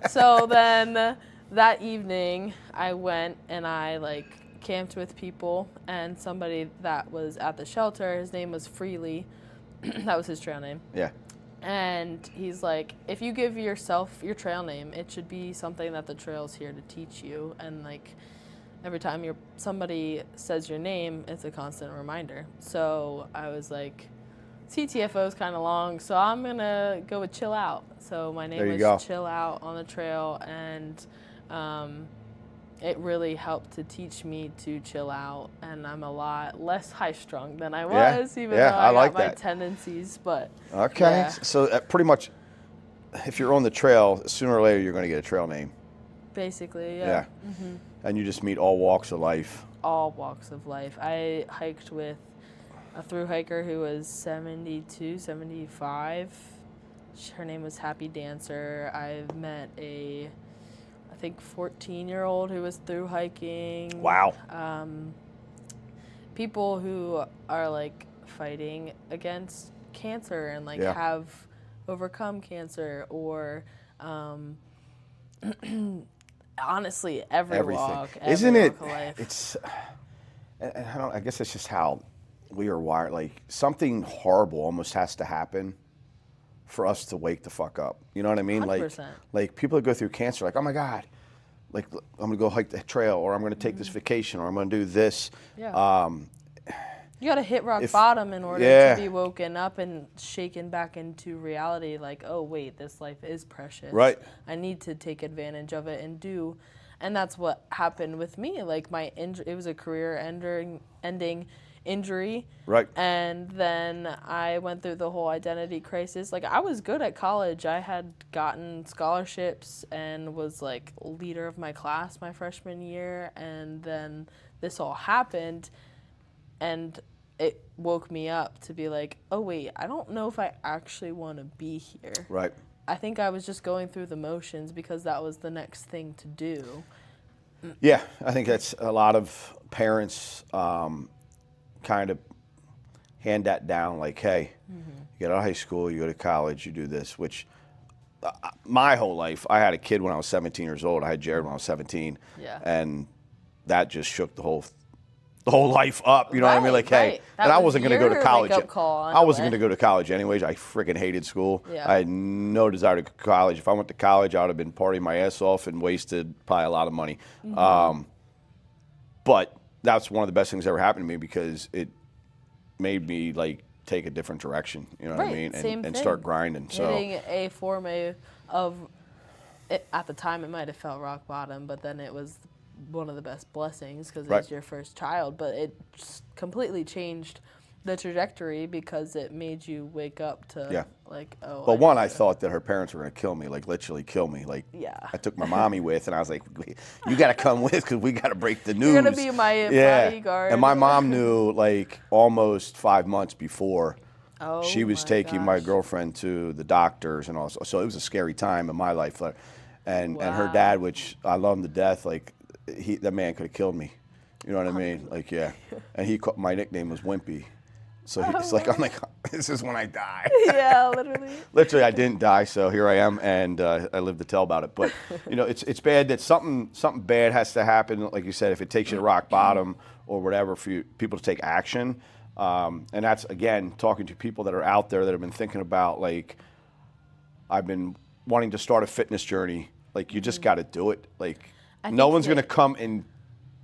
So then that evening I went and I like camped with people, and somebody that was at the shelter, his name was Freely. That was his trail name. Yeah. And he's like, if you give yourself your trail name, it should be something that the trail's here to teach you. And like every time somebody says your name, it's a constant reminder. So I was like, CTFO is kind of long, so I'm going to go with Chill Out. So my name was Chill Out on the trail, and it really helped to teach me to chill out, and I'm a lot less high-strung than I was, even though I got my tendencies. But okay, yeah. So pretty much, if you're on the trail, sooner or later you're going to get a trail name. Basically, yeah. Mm-hmm. And you just meet all walks of life. All walks of life. I hiked with a thru hiker who was 72, 75. Her name was Happy Dancer. I've met I think 14-year-old who was through hiking. Wow. People who are like fighting against cancer and like have overcome cancer, or honestly everything. Walk, Isn't every it? Walk of life. It's and I guess it's just how we are wired. Like something horrible almost has to happen for us to wake the fuck up. You know what I mean? 100%. Like people that go through cancer, like, oh my God, like I'm gonna go hike the trail, or I'm gonna take this vacation, or I'm gonna do this. Yeah. You gotta hit rock bottom in order to be woken up and shaken back into reality. Like, oh wait, this life is precious. Right. I need to take advantage of it and do. And that's what happened with me. Like it was a career-ending injury. Right. And then I went through the whole identity crisis. Like, I was good at college. I had gotten scholarships and was like leader of my class my freshman year. And then this all happened, and it woke me up to be like, oh wait, I don't know if I actually want to be here. Right. I think I was just going through the motions because that was the next thing to do. Yeah, I think that's a lot of parents kind of hand that down like, hey, you get out of high school, you go to college, you do this, which my whole life, I had a kid when I was 17 years old. I had Jared when I was 17. Yeah. And that just shook the whole life up. You know what I mean? Like, hey, That and I was wasn't going to go to your college. wake-up call, in I a wasn't way. going to go to college anyways. I freaking hated school. Yeah. I had no desire to go to college. If I went to college, I would have been partying my ass off and wasted probably a lot of money. But that's one of the best things that ever happened to me because it made me like take a different direction. You know what I mean? Same And thing. start grinding. So Hitting a form of it, at the time, it might have felt rock bottom, but then it was one of the best blessings because it was your first child. But it just completely changed the trajectory because it made you wake up to like, oh. Well, one, I thought that her parents were going to kill me, like literally kill me. Like, Yeah. I took my mommy with, and I was like, you got to come with because we got to break the news. You're gonna be my bodyguard. And my mom knew like almost 5 months before. Oh, She was taking my girlfriend to the doctors and all. So it was a scary time in my life. And her dad, which I love him to death, like that man could have killed me. You know what I mean? Like, yeah. And my nickname was Wimpy. So he's like, I'm like, this is when I die. Yeah, literally. Literally, I didn't die, so here I am, and I live to tell about it. But you know, it's bad that something bad has to happen. Like you said, if it takes you to rock bottom or whatever, for people to take action. And that's again talking to people that are out there that have been thinking about like, I've been wanting to start a fitness journey. Like you just got to do it. Like no one's gonna come and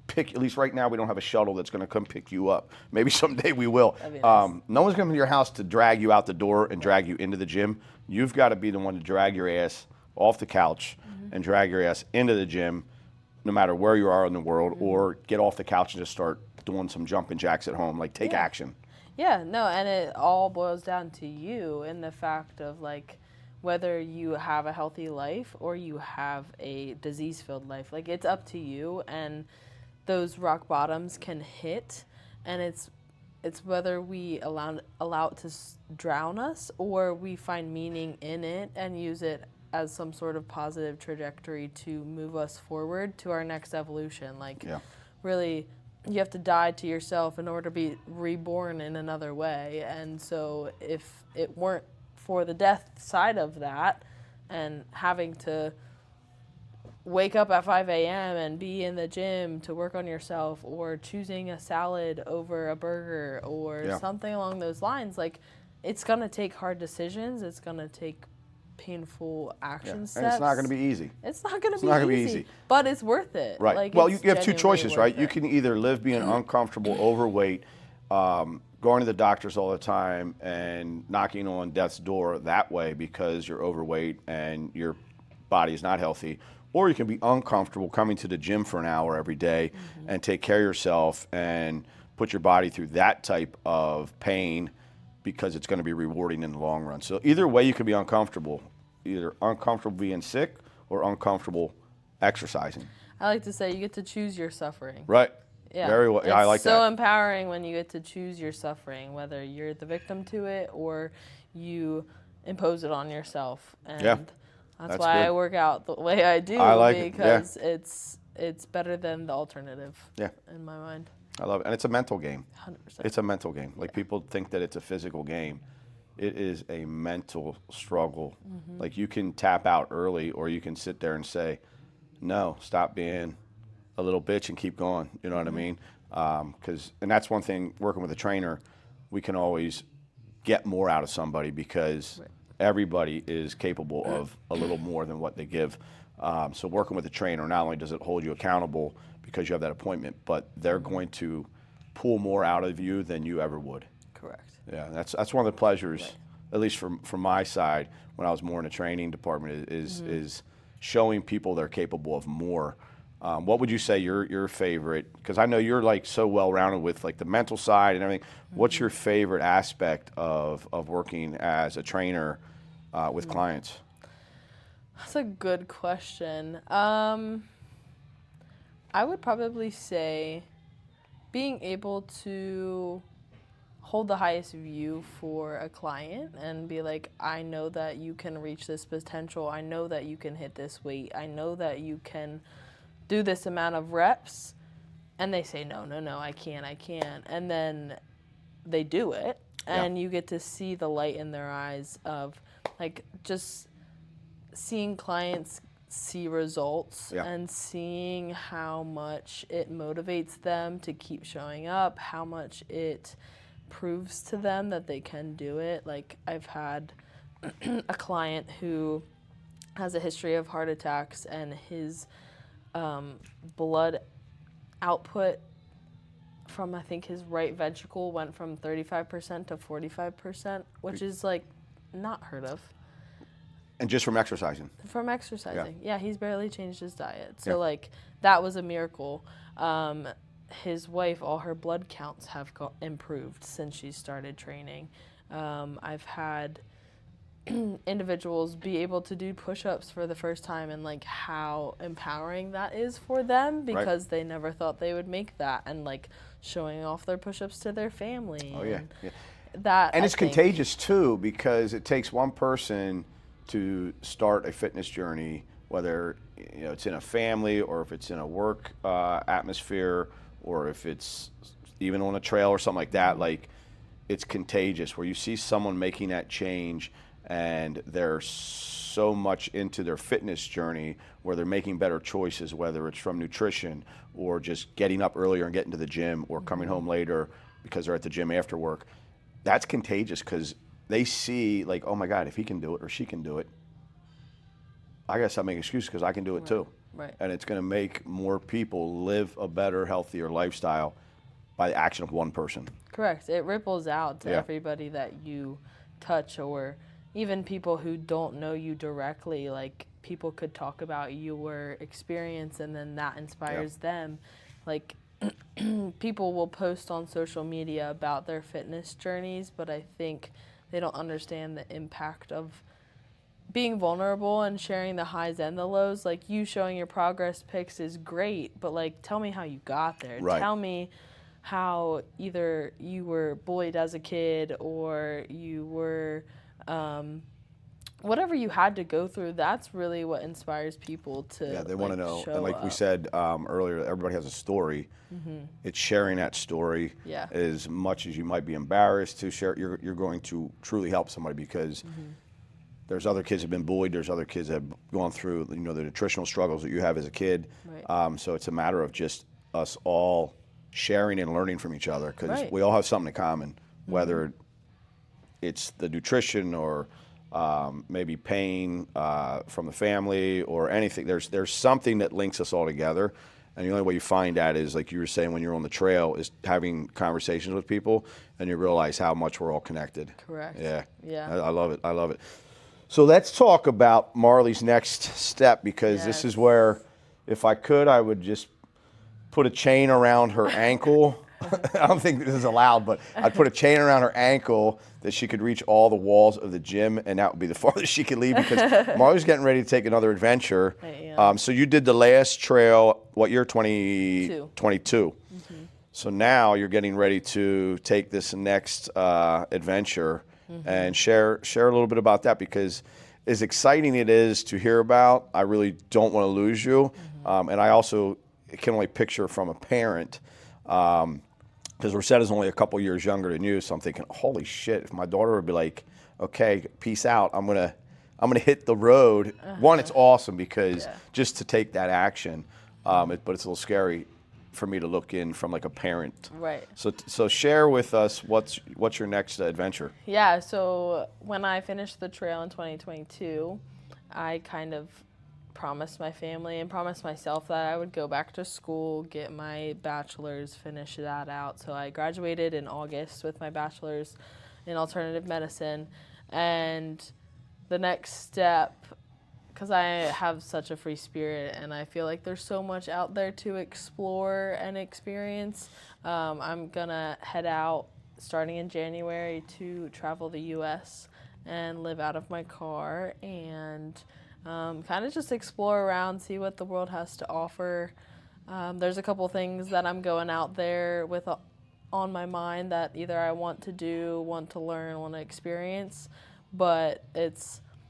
pick. At least right now, we don't have a shuttle that's gonna come pick you up. Maybe someday we will. Nice. No one's coming to your house to drag you out the door and drag you into the gym. You've got to be the one to drag your ass off the couch and drag your ass into the gym, no matter where you are in the world, or get off the couch and just start doing some jumping jacks at home. Like take action. Yeah, no, and it all boils down to you and the fact of like whether you have a healthy life or you have a disease-filled life. Like it's up to you, and those rock bottoms can hit, and it's whether we allow it to drown us or we find meaning in it and use it as some sort of positive trajectory to move us forward to our next evolution. Like really, you have to die to yourself in order to be reborn in another way. And so if it weren't for the death side of that and having to wake up at 5 a.m. and be in the gym to work on yourself, or choosing a salad over a burger or something along those lines, like it's going to take hard decisions. It's going to take painful action steps. And it's not going to be easy. It's not going to be easy, but it's worth it. Right. Like, well, it's you have two choices, genuinely right? worth You it. can either live being uncomfortable, overweight, going to the doctors all the time and knocking on death's door that way because you're overweight and your body is not healthy. Or you can be uncomfortable coming to the gym for an hour every day and take care of yourself and put your body through that type of pain because it's going to be rewarding in the long run. So either way, you could be uncomfortable, either uncomfortable being sick or uncomfortable exercising. I like to say you get to choose your suffering. Right. Yeah. Very well. I like It's that. so empowering when you get to choose your suffering, whether you're the victim to it or you impose it on yourself. And that's why good. I work out the way I do, I like it, because it's better than the alternative in my mind. I love it. And it's a mental game. 100%. It's a mental game. Like people think that it's a physical game. It is a mental struggle. Like you can tap out early or you can sit there and say, no, stop being a little bitch and keep going. You know what I mean? And that's one thing, working with a trainer, we can always get more out of somebody because everybody is capable of a little more than what they give. So working with a trainer, not only does it hold you accountable because you have that appointment, but they're going to pull more out of you than you ever would. Correct. Yeah, that's one of the pleasures, at least from my side, when I was more in the training department, is showing people they're capable of more. What would you say your favorite? Because I know you're like so well rounded with like the mental side and everything. What's your favorite aspect of working as a trainer with clients? That's a good question. I would probably say being able to hold the highest view for a client and be like, I know that you can reach this potential. I know that you can hit this weight. I know that you can do this amount of reps. And they say, no, I can't. And then they do it. and you get to see the light in their eyes of like just seeing clients see results and seeing how much it motivates them to keep showing up, how much it proves to them that they can do it. Like I've had a client who has a history of heart attacks, and his blood output from, I think, his right ventricle went from 35% to 45%, which is like not heard of. And just from exercising? From exercising. Yeah, he's barely changed his diet. So like that was a miracle. His wife, all her blood counts have improved since she started training. I've had individuals be able to do push-ups for the first time, and like how empowering that is for them, because they never thought they would make that, and like showing off their push-ups to their family. Oh yeah. That, and it's contagious too, because it takes one person to start a fitness journey, whether it's in a family or if it's in a work atmosphere, or if it's even on a trail or something like that. Like, it's contagious where you see someone making that change and they're so much into their fitness journey where they're making better choices, whether it's from nutrition or just getting up earlier and getting to the gym, or coming home later because they're at the gym after work. That's contagious, because they see, like, oh my God, if he can do it or she can do it, I gotta stop making excuses because I can do it too. Right. And it's gonna make more people live a better, healthier lifestyle by the action of one person. Correct. It ripples out to everybody that you touch, or even people who don't know you directly. Like, people could talk about your experience, and then that inspires them. Like, people will post on social media about their fitness journeys, but I think they don't understand the impact of being vulnerable and sharing the highs and the lows. Like, you showing your progress pics is great, but like, tell me how you got there. Right. Tell me how either you were bullied as a kid, or you were whatever you had to go through. That's really what inspires people to they want to know. And like we up. said earlier, everybody has a story. It's sharing that story. As much as you might be embarrassed to share, you're going to truly help somebody, because there's other kids that have been bullied. There's other kids that have gone through, the nutritional struggles that you have as a kid. So it's a matter of just us all sharing and learning from each other, because we all have something in common, whether it's the nutrition or maybe pain from the family or anything. There's something that links us all together. And the only way you find that is, like you were saying, when you're on the trail, is having conversations with people, and you realize how much we're all connected. Correct. Yeah. I love it. I love it. So let's talk about Marley's next step, because this is where, if I could, I would just put a chain around her ankle. I don't think this is allowed, but I'd put a chain around her ankle that she could reach all the walls of the gym, and that would be the farthest she could leave, because Marley's getting ready to take another adventure. So you did the last trail, what year? 22. So now you're getting ready to take this next adventure, and share a little bit about that, because as exciting it is to hear about, I really don't want to lose you. And I also can only picture from a parent, because Rosetta's only a couple years younger than you, so I'm thinking, holy shit, if my daughter would be like, okay, peace out, I'm gonna hit the road. One, it's awesome, because just to take that action, but it's a little scary for me to look in from like a parent. Right. So share with us what's your next adventure. Yeah, so when I finished the trail in 2022, I kind of promised my family and promised myself that I would go back to school, get my bachelor's, finish that out. So I graduated in August with my bachelor's in alternative medicine. And the next step, because I have such a free spirit and I feel like there's so much out there to explore and experience, I'm going to head out starting in January to travel the U.S. and live out of my car, and kind of just explore around, see what the world has to offer. There's a couple things that I'm going out there with on my mind that either I want to do, want to learn, want to experience, but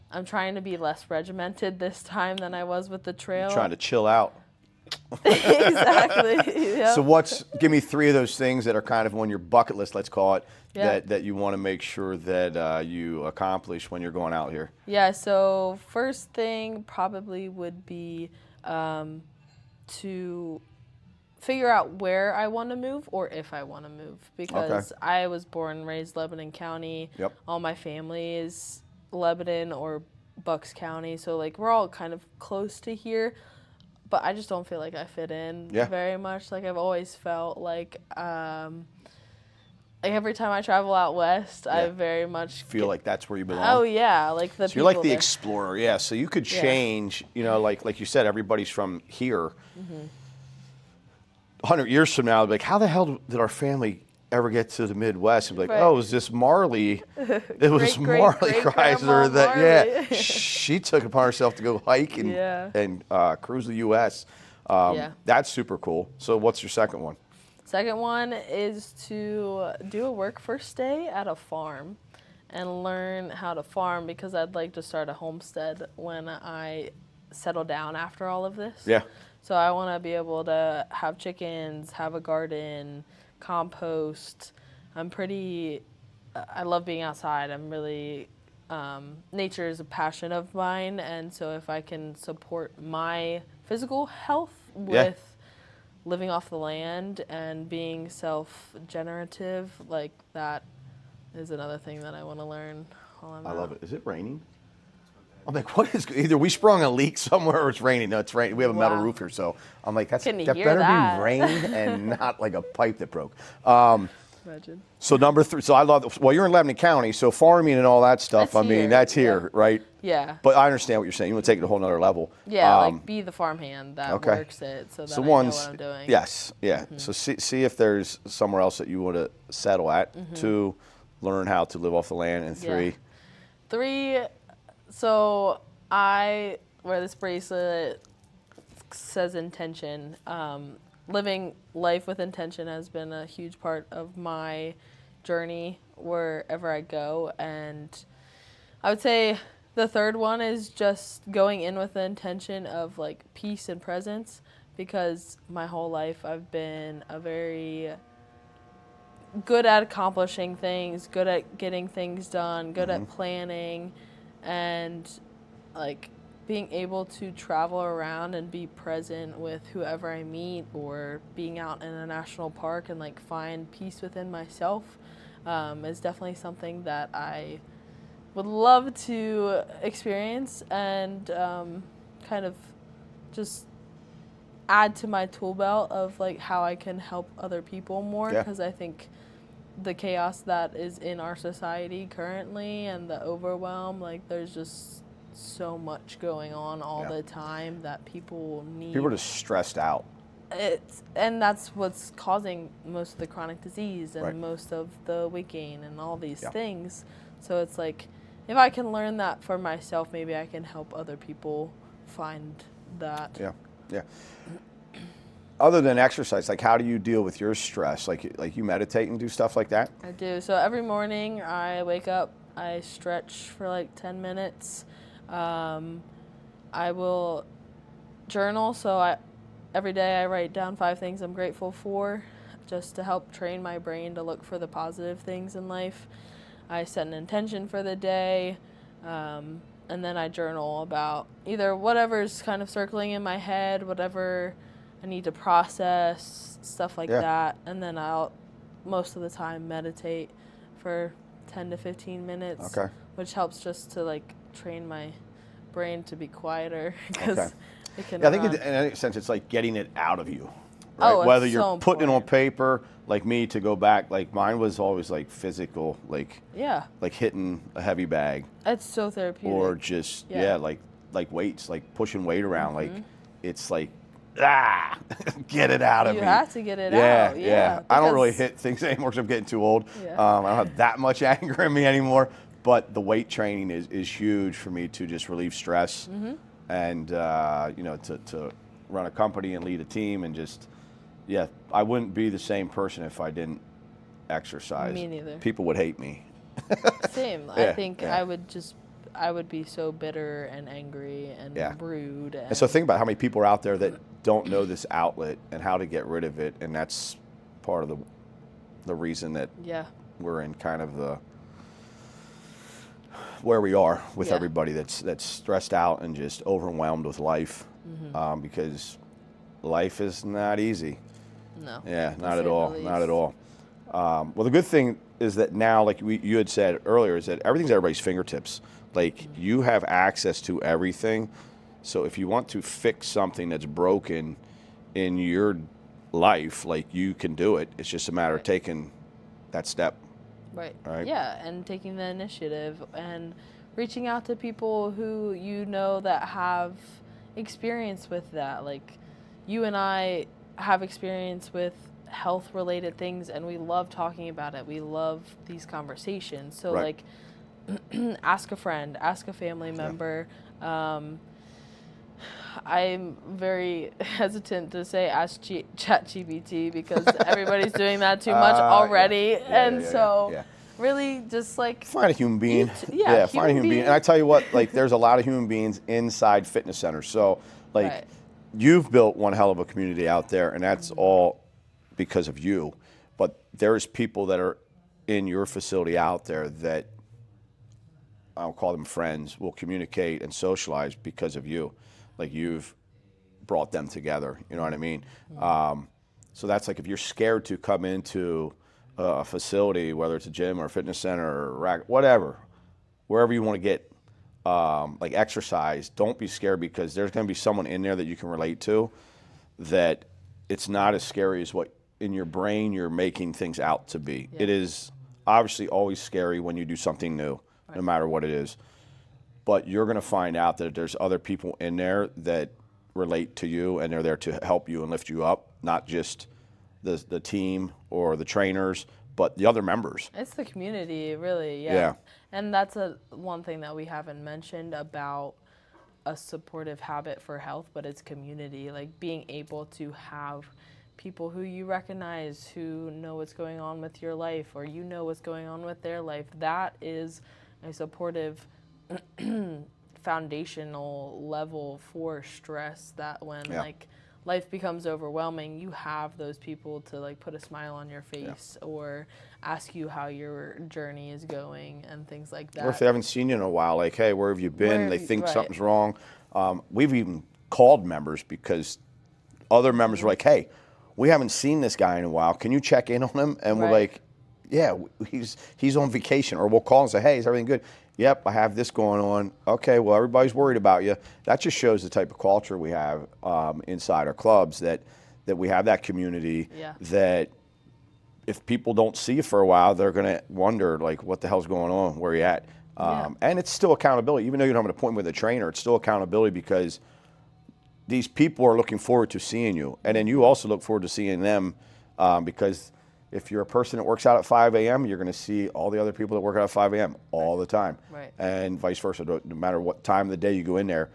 I'm trying to be less regimented this time than I was with the trail. Trying to chill out. Exactly. Yep. So give me 3 of those things that are kind of on your bucket list, let's call it, Yeah. that you want to make sure that you accomplish when you're going out here. Yeah, so first thing probably would be to figure out where I want to move or if I want to move, because I was born and raised Lebanon County. Yep. All my family is Lebanon or Bucks County, so like we're all kind of close to here, but I just don't feel like I fit in very much. Like I've always felt like every time I travel out west, I very much feel like that's where you belong. Oh yeah, like the. So you're like the explorer, yeah. So you could change, like you said, everybody's from here. 100 years from now, like, how the hell did our family ever get to the Midwest? And be like, oh, it was this Marley. It was Marley Kreiser that, she took it upon herself to go hike and cruise the U.S. That's super cool. So what's your second one? Second one is to do a work first day at a farm and learn how to farm, because I'd like to start a homestead when I settle down after all of this. Yeah. So I want to be able to have chickens, have a garden, compost. I love being outside. I'm really, nature is a passion of mine. And so if I can support my physical health with living off the land and being self-generative, like that is another thing that I want to learn while I'm out. I love it. Is it raining? I'm like, what is, either we sprung a leak somewhere or it's raining. No, it's raining. We have a metal roof here, so I'm like, that better be rain and not like a pipe that broke. Imagine. So number 3, so I love, well, you're in Lebanon County, so farming and all that stuff, that's here, right? Yeah. But I understand what you're saying. You want to take it to a whole nother level. Yeah, like be the farmhand that works it so that I know what I'm doing. Yes, yeah. So see if there's somewhere else that you want to settle at. 2, learn how to live off the land. And 3? 3, so I wear this bracelet, says intention. Living life with intention has been a huge part of my journey wherever I go. And I would say the third one is just going in with the intention of like peace and presence, because my whole life I've been a very good at accomplishing things, good at getting things done, good at planning, and like being able to travel around and be present with whoever I meet, or being out in a national park and like find peace within myself is definitely something that I would love to experience and kind of just add to my tool belt of like how I can help other people more, because I think the chaos that is in our society currently and the overwhelm, like there's just so much going on all the time that people need. People are just stressed out. And that's what's causing most of the chronic disease and most of the weight gain and all these things. So it's like, if I can learn that for myself, maybe I can help other people find that. Yeah. Other than exercise, like how do you deal with your stress? Like you meditate and do stuff like that? I do. So every morning I wake up, I stretch for like 10 minutes. I will journal. So every day I write down 5 things I'm grateful for, just to help train my brain to look for the positive things in life. I set an intention for the day, and then I journal about either whatever's kind of circling in my head, whatever I need to process, stuff like that. And then I'll, most of the time, meditate for 10 to 15 minutes, which helps just to like train my brain to be quieter, because it can I think in any sense it's like getting it out of you. Right? Oh, whether it's you're so putting it on important. paper, like me, to go back, like mine was always like physical, like hitting a heavy bag, it's so therapeutic, or just like weights, like pushing weight around, like it's like get it out of me. You have to get it out. Yeah. I don't really hit things anymore because I'm getting too old. I don't have that much anger in me anymore. But the weight training is huge for me to just relieve stress, and to run a company and lead a team, and just I wouldn't be the same person if I didn't exercise. Me neither. People would hate me. Same. I think I would be so bitter and angry and rude. And so think about how many people are out there that don't know this outlet and how to get rid of it, and that's part of the reason that we're in kind of the where we are with everybody that's stressed out and just overwhelmed with life, because life is not easy. No. Yeah, not at all. Not at all. Well, the good thing is that now, like you had said earlier, is that everything's at everybody's fingertips. Like, you have access to everything. So if you want to fix something that's broken in your life, like, you can do it. It's just a matter of taking that step. Right. Right. Yeah, and taking the initiative and reaching out to people who you know that have experience with that. Like, you and I have experience with health-related things, and we love talking about it. We love these conversations. So, like, ask a friend, ask a family member. I'm very hesitant to say ask ChatGPT because everybody's doing that too much already. Really just like find a human being. Find a human being. And I tell you what, like, there's a lot of human beings inside fitness centers. So, like, you've built one hell of a community out there, and that's all because of you. But there's people that are in your facility out there that, I'll call them friends, will communicate and socialize because of you. Like, you've brought them together, you know what I mean? So that's like, if you're scared to come into a facility, whether it's a gym or a fitness center or whatever, wherever you want to get like exercise, don't be scared, because there's going to be someone in there that you can relate to, that it's not as scary as what in your brain you're making things out to be. It is obviously always scary when you do something new, no matter what it is. But you're going to find out that there's other people in there that relate to you, and they're there to help you and lift you up, not just the team or the trainers, but the other members. It's the community, really, yeah. And that's one thing that we haven't mentioned about a supportive habit for health, but it's community. Like, being able to have people who you recognize, who know what's going on with your life, or you know what's going on with their life. That is a supportive foundational level for stress, that when like life becomes overwhelming, you have those people to like put a smile on your face or ask you how your journey is going and things like that. Or if they haven't seen you in a while, like, hey, where have you been? They think something's wrong. We've even called members because other members were like, hey, we haven't seen this guy in a while. Can you check in on him? And we're like, yeah, he's on vacation. Or we'll call and say, hey, is everything good? Yep, I have this going on. Okay, well, everybody's worried about you. That just shows the type of culture we have inside our clubs, that we have that community, that if people don't see you for a while, they're going to wonder, like, what the hell's going on? Where are you at? And it's still accountability. Even though you don't have an appointment with a trainer, it's still accountability, because these people are looking forward to seeing you. And then you also look forward to seeing them, because if you're a person that works out at 5 a.m., you're going to see all the other people that work out at 5 a.m. all the time. And vice versa. No matter what time of the day you go in there,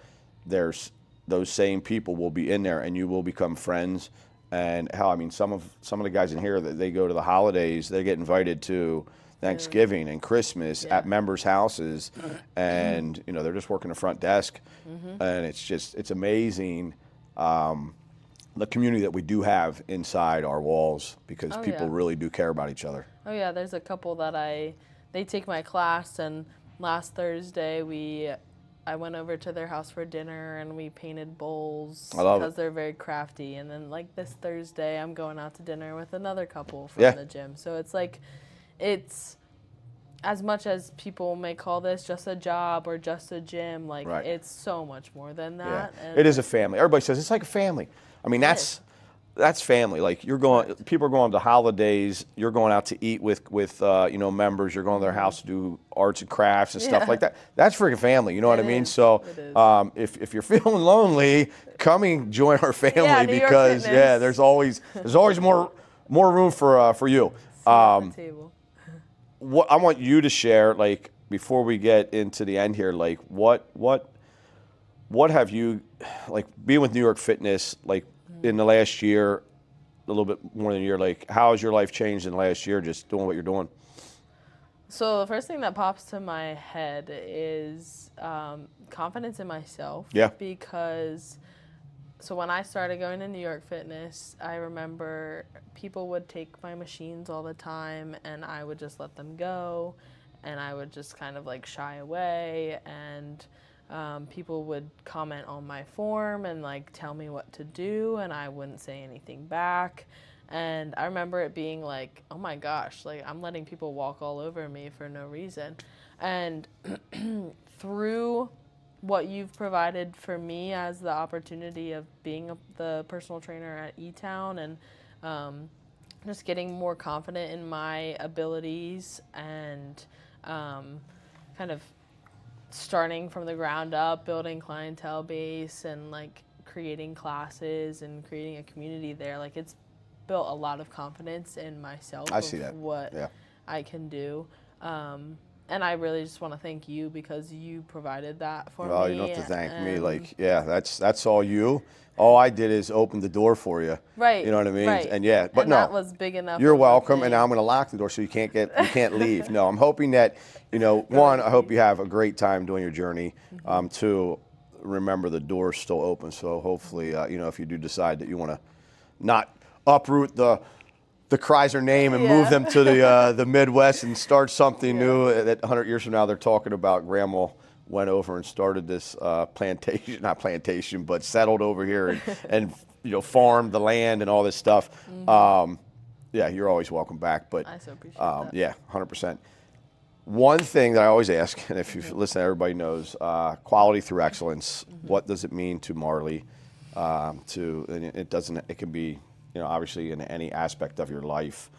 there's those same people will be in there, and you will become friends. And hell, I mean, some of the guys in here, that they go to the holidays, they get invited to Thanksgiving and Christmas at members' houses, and you know, they're just working the front desk, and it's amazing. The community that we do have inside our walls, because people really do care about each other. Oh yeah, there's a couple that they take my class, and last Thursday I went over to their house for dinner, and we painted bowls because they're very crafty. And then like this Thursday, I'm going out to dinner with another couple from the gym. So it's like, it's as much as people may call this just a job or just a gym, like it's so much more than that. And it is a family. Everybody says it's like a family. I mean, that's family. Like, people are going to holidays. You're going out to eat with members. You're going to their house to do arts and crafts and stuff like that. That's freaking family. You know what I mean? So, if you're feeling lonely, come and join our family, because there's always more room for you. What I want you to share, like, before we get into the end here, like, what have you, like, being with New York Fitness, like, in the last year, a little bit more than a year, like, how has your life changed in the last year just doing what you're doing? So the first thing that pops to my head is confidence in myself. Yeah. Because so when I started going to New York Fitness, I remember people would take my machines all the time, and I would just let them go, and I would just kind of like shy away, and people would comment on my form and like tell me what to do, and I wouldn't say anything back. And I remember it being like, oh my gosh, like I'm letting people walk all over me for no reason. And through what you've provided for me as the opportunity of being the personal trainer at E-Town, and just getting more confident in my abilities, and kind of starting from the ground up, building clientele base, and like creating classes and creating a community there, like it's built a lot of confidence in myself. I see that. What Yeah. I can do. And I really just want to thank you because you provided that for me. Well, you don't have to thank me. Like, yeah, that's all you. All I did is open the door for you. Right. You know what I mean? Right. And yeah, but and no. that was big enough. You're of a welcome, and thing. now I'm going to lock the door so you can't leave. No, I'm hoping that, one, I hope you have a great time doing your journey. Two, remember the door's still open. So hopefully, if you do decide that you want to not uproot the Kreiser name and move them to the Midwest and start something new, that 100 years from now they're talking about grandma went over and started this plantation, not plantation, but settled over here and farmed the land and all this stuff. Yeah, you're always welcome back. But I so appreciate that. yeah, 100%. One thing that I always ask, and if you listen, everybody knows, quality through excellence. What does it mean to Marley? And it can be, obviously in any aspect of your life.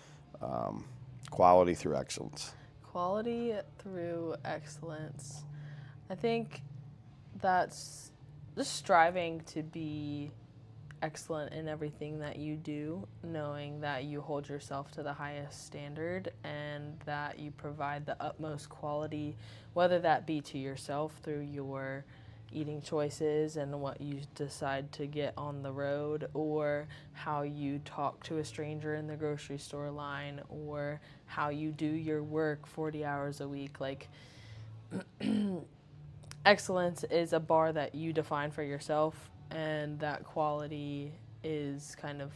Quality through excellence. Quality through excellence. I think that's just striving to be excellent in everything that you do, knowing that you hold yourself to the highest standard and that you provide the utmost quality, whether that be to yourself through your eating choices and what you decide to get on the road, or how you talk to a stranger in the grocery store line, or how you do your work 40 hours a week. Like, excellence is a bar that you define for yourself, and that quality is kind of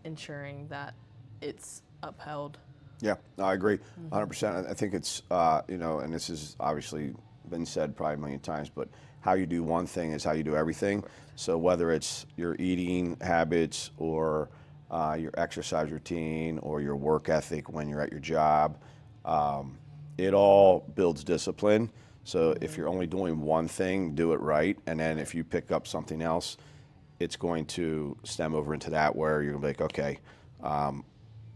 ensuring that it's upheld. Yeah, no, I agree, 100%. I think it's, and this has obviously been said probably a million times, but how you do one thing is how you do everything. So whether it's your eating habits or your exercise routine or your work ethic when you're at your job, it all builds discipline. So if you're only doing one thing, do it right. And then if you pick up something else, it's going to stem over into that where you're going to be like, okay,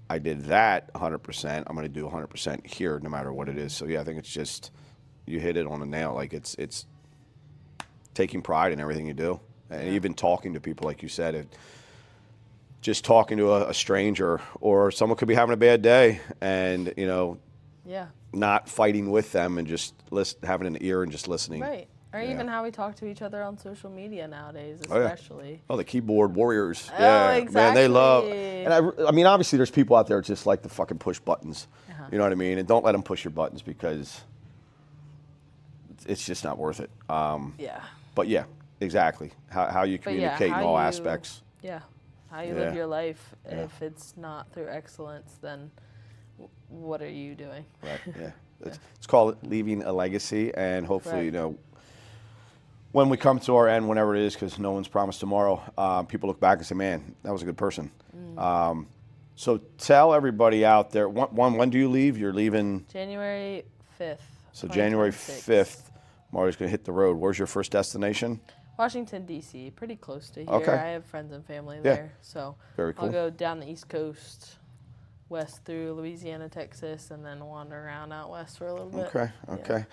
I did that 100%. I'm going to do 100% here no matter what it is. So yeah, I think it's just, you hit it on the nail. Like it's taking pride in everything you do. And even talking to people, like you said, just talking to a stranger, or someone could be having a bad day and, not fighting with them and just having an ear and just listening. Right. Or even how we talk to each other on social media nowadays, Oh, yeah. especially. Oh, the keyboard warriors. Oh, Yeah, exactly. man, they love. And I mean, obviously, there's people out there that just like to fucking push buttons. You know what I mean? And don't let them push your buttons because it's just not worth it. Yeah. But yeah, exactly. How you communicate in all aspects. Yeah. How you live your life. If it's not through excellence, then what are you doing? Right. Yeah. It's called leaving a legacy, and hopefully, when we come to our end, whenever it is, because no one's promised tomorrow, people look back and say, "Man, that was a good person." So tell everybody out there. When do you leave? You're leaving January 5th. So January 5th, Marley's going to hit the road. Where's your first destination? Washington, D.C., pretty close to here. Okay. I have friends and family there. So Very cool. I'll go down the East Coast, west through Louisiana, Texas, and then wander around out west for a little bit. Okay.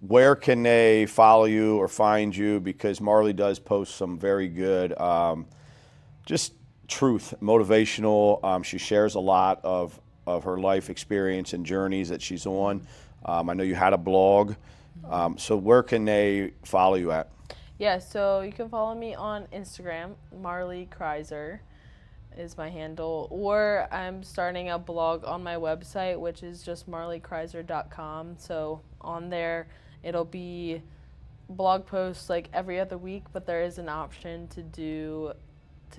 Where can they follow you or find you? Because Marley does post some very good, just truth, motivational. She shares a lot of her life experience and journeys that she's on. I know you had a blog. So where can they follow you at? Yeah, so you can follow me on Instagram. Marley Kreiser is my handle. Or I'm starting a blog on my website, which is just marleykreiser.com. So on there, it'll be blog posts like every other week, but there is an option to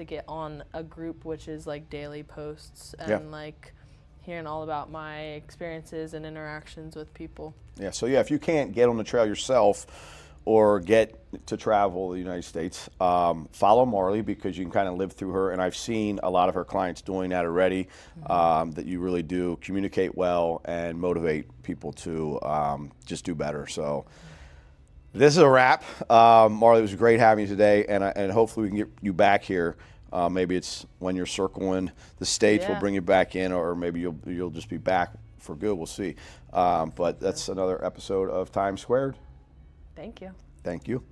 get on a group, which is like daily posts and like hearing all about my experiences and interactions with people. Yeah, so if you can't get on the trail yourself or get to travel the United States, follow Marley, because you can kind of live through her. And I've seen a lot of her clients doing that already, that you really do communicate well and motivate people to just do better. So this is a wrap. Marley, it was great having you today, and hopefully we can get you back here. Maybe it's when you're circling the States, we'll bring you back in, or maybe you'll just be back for good. We'll see. But that's another episode of Time Squared. Thank you. Thank you.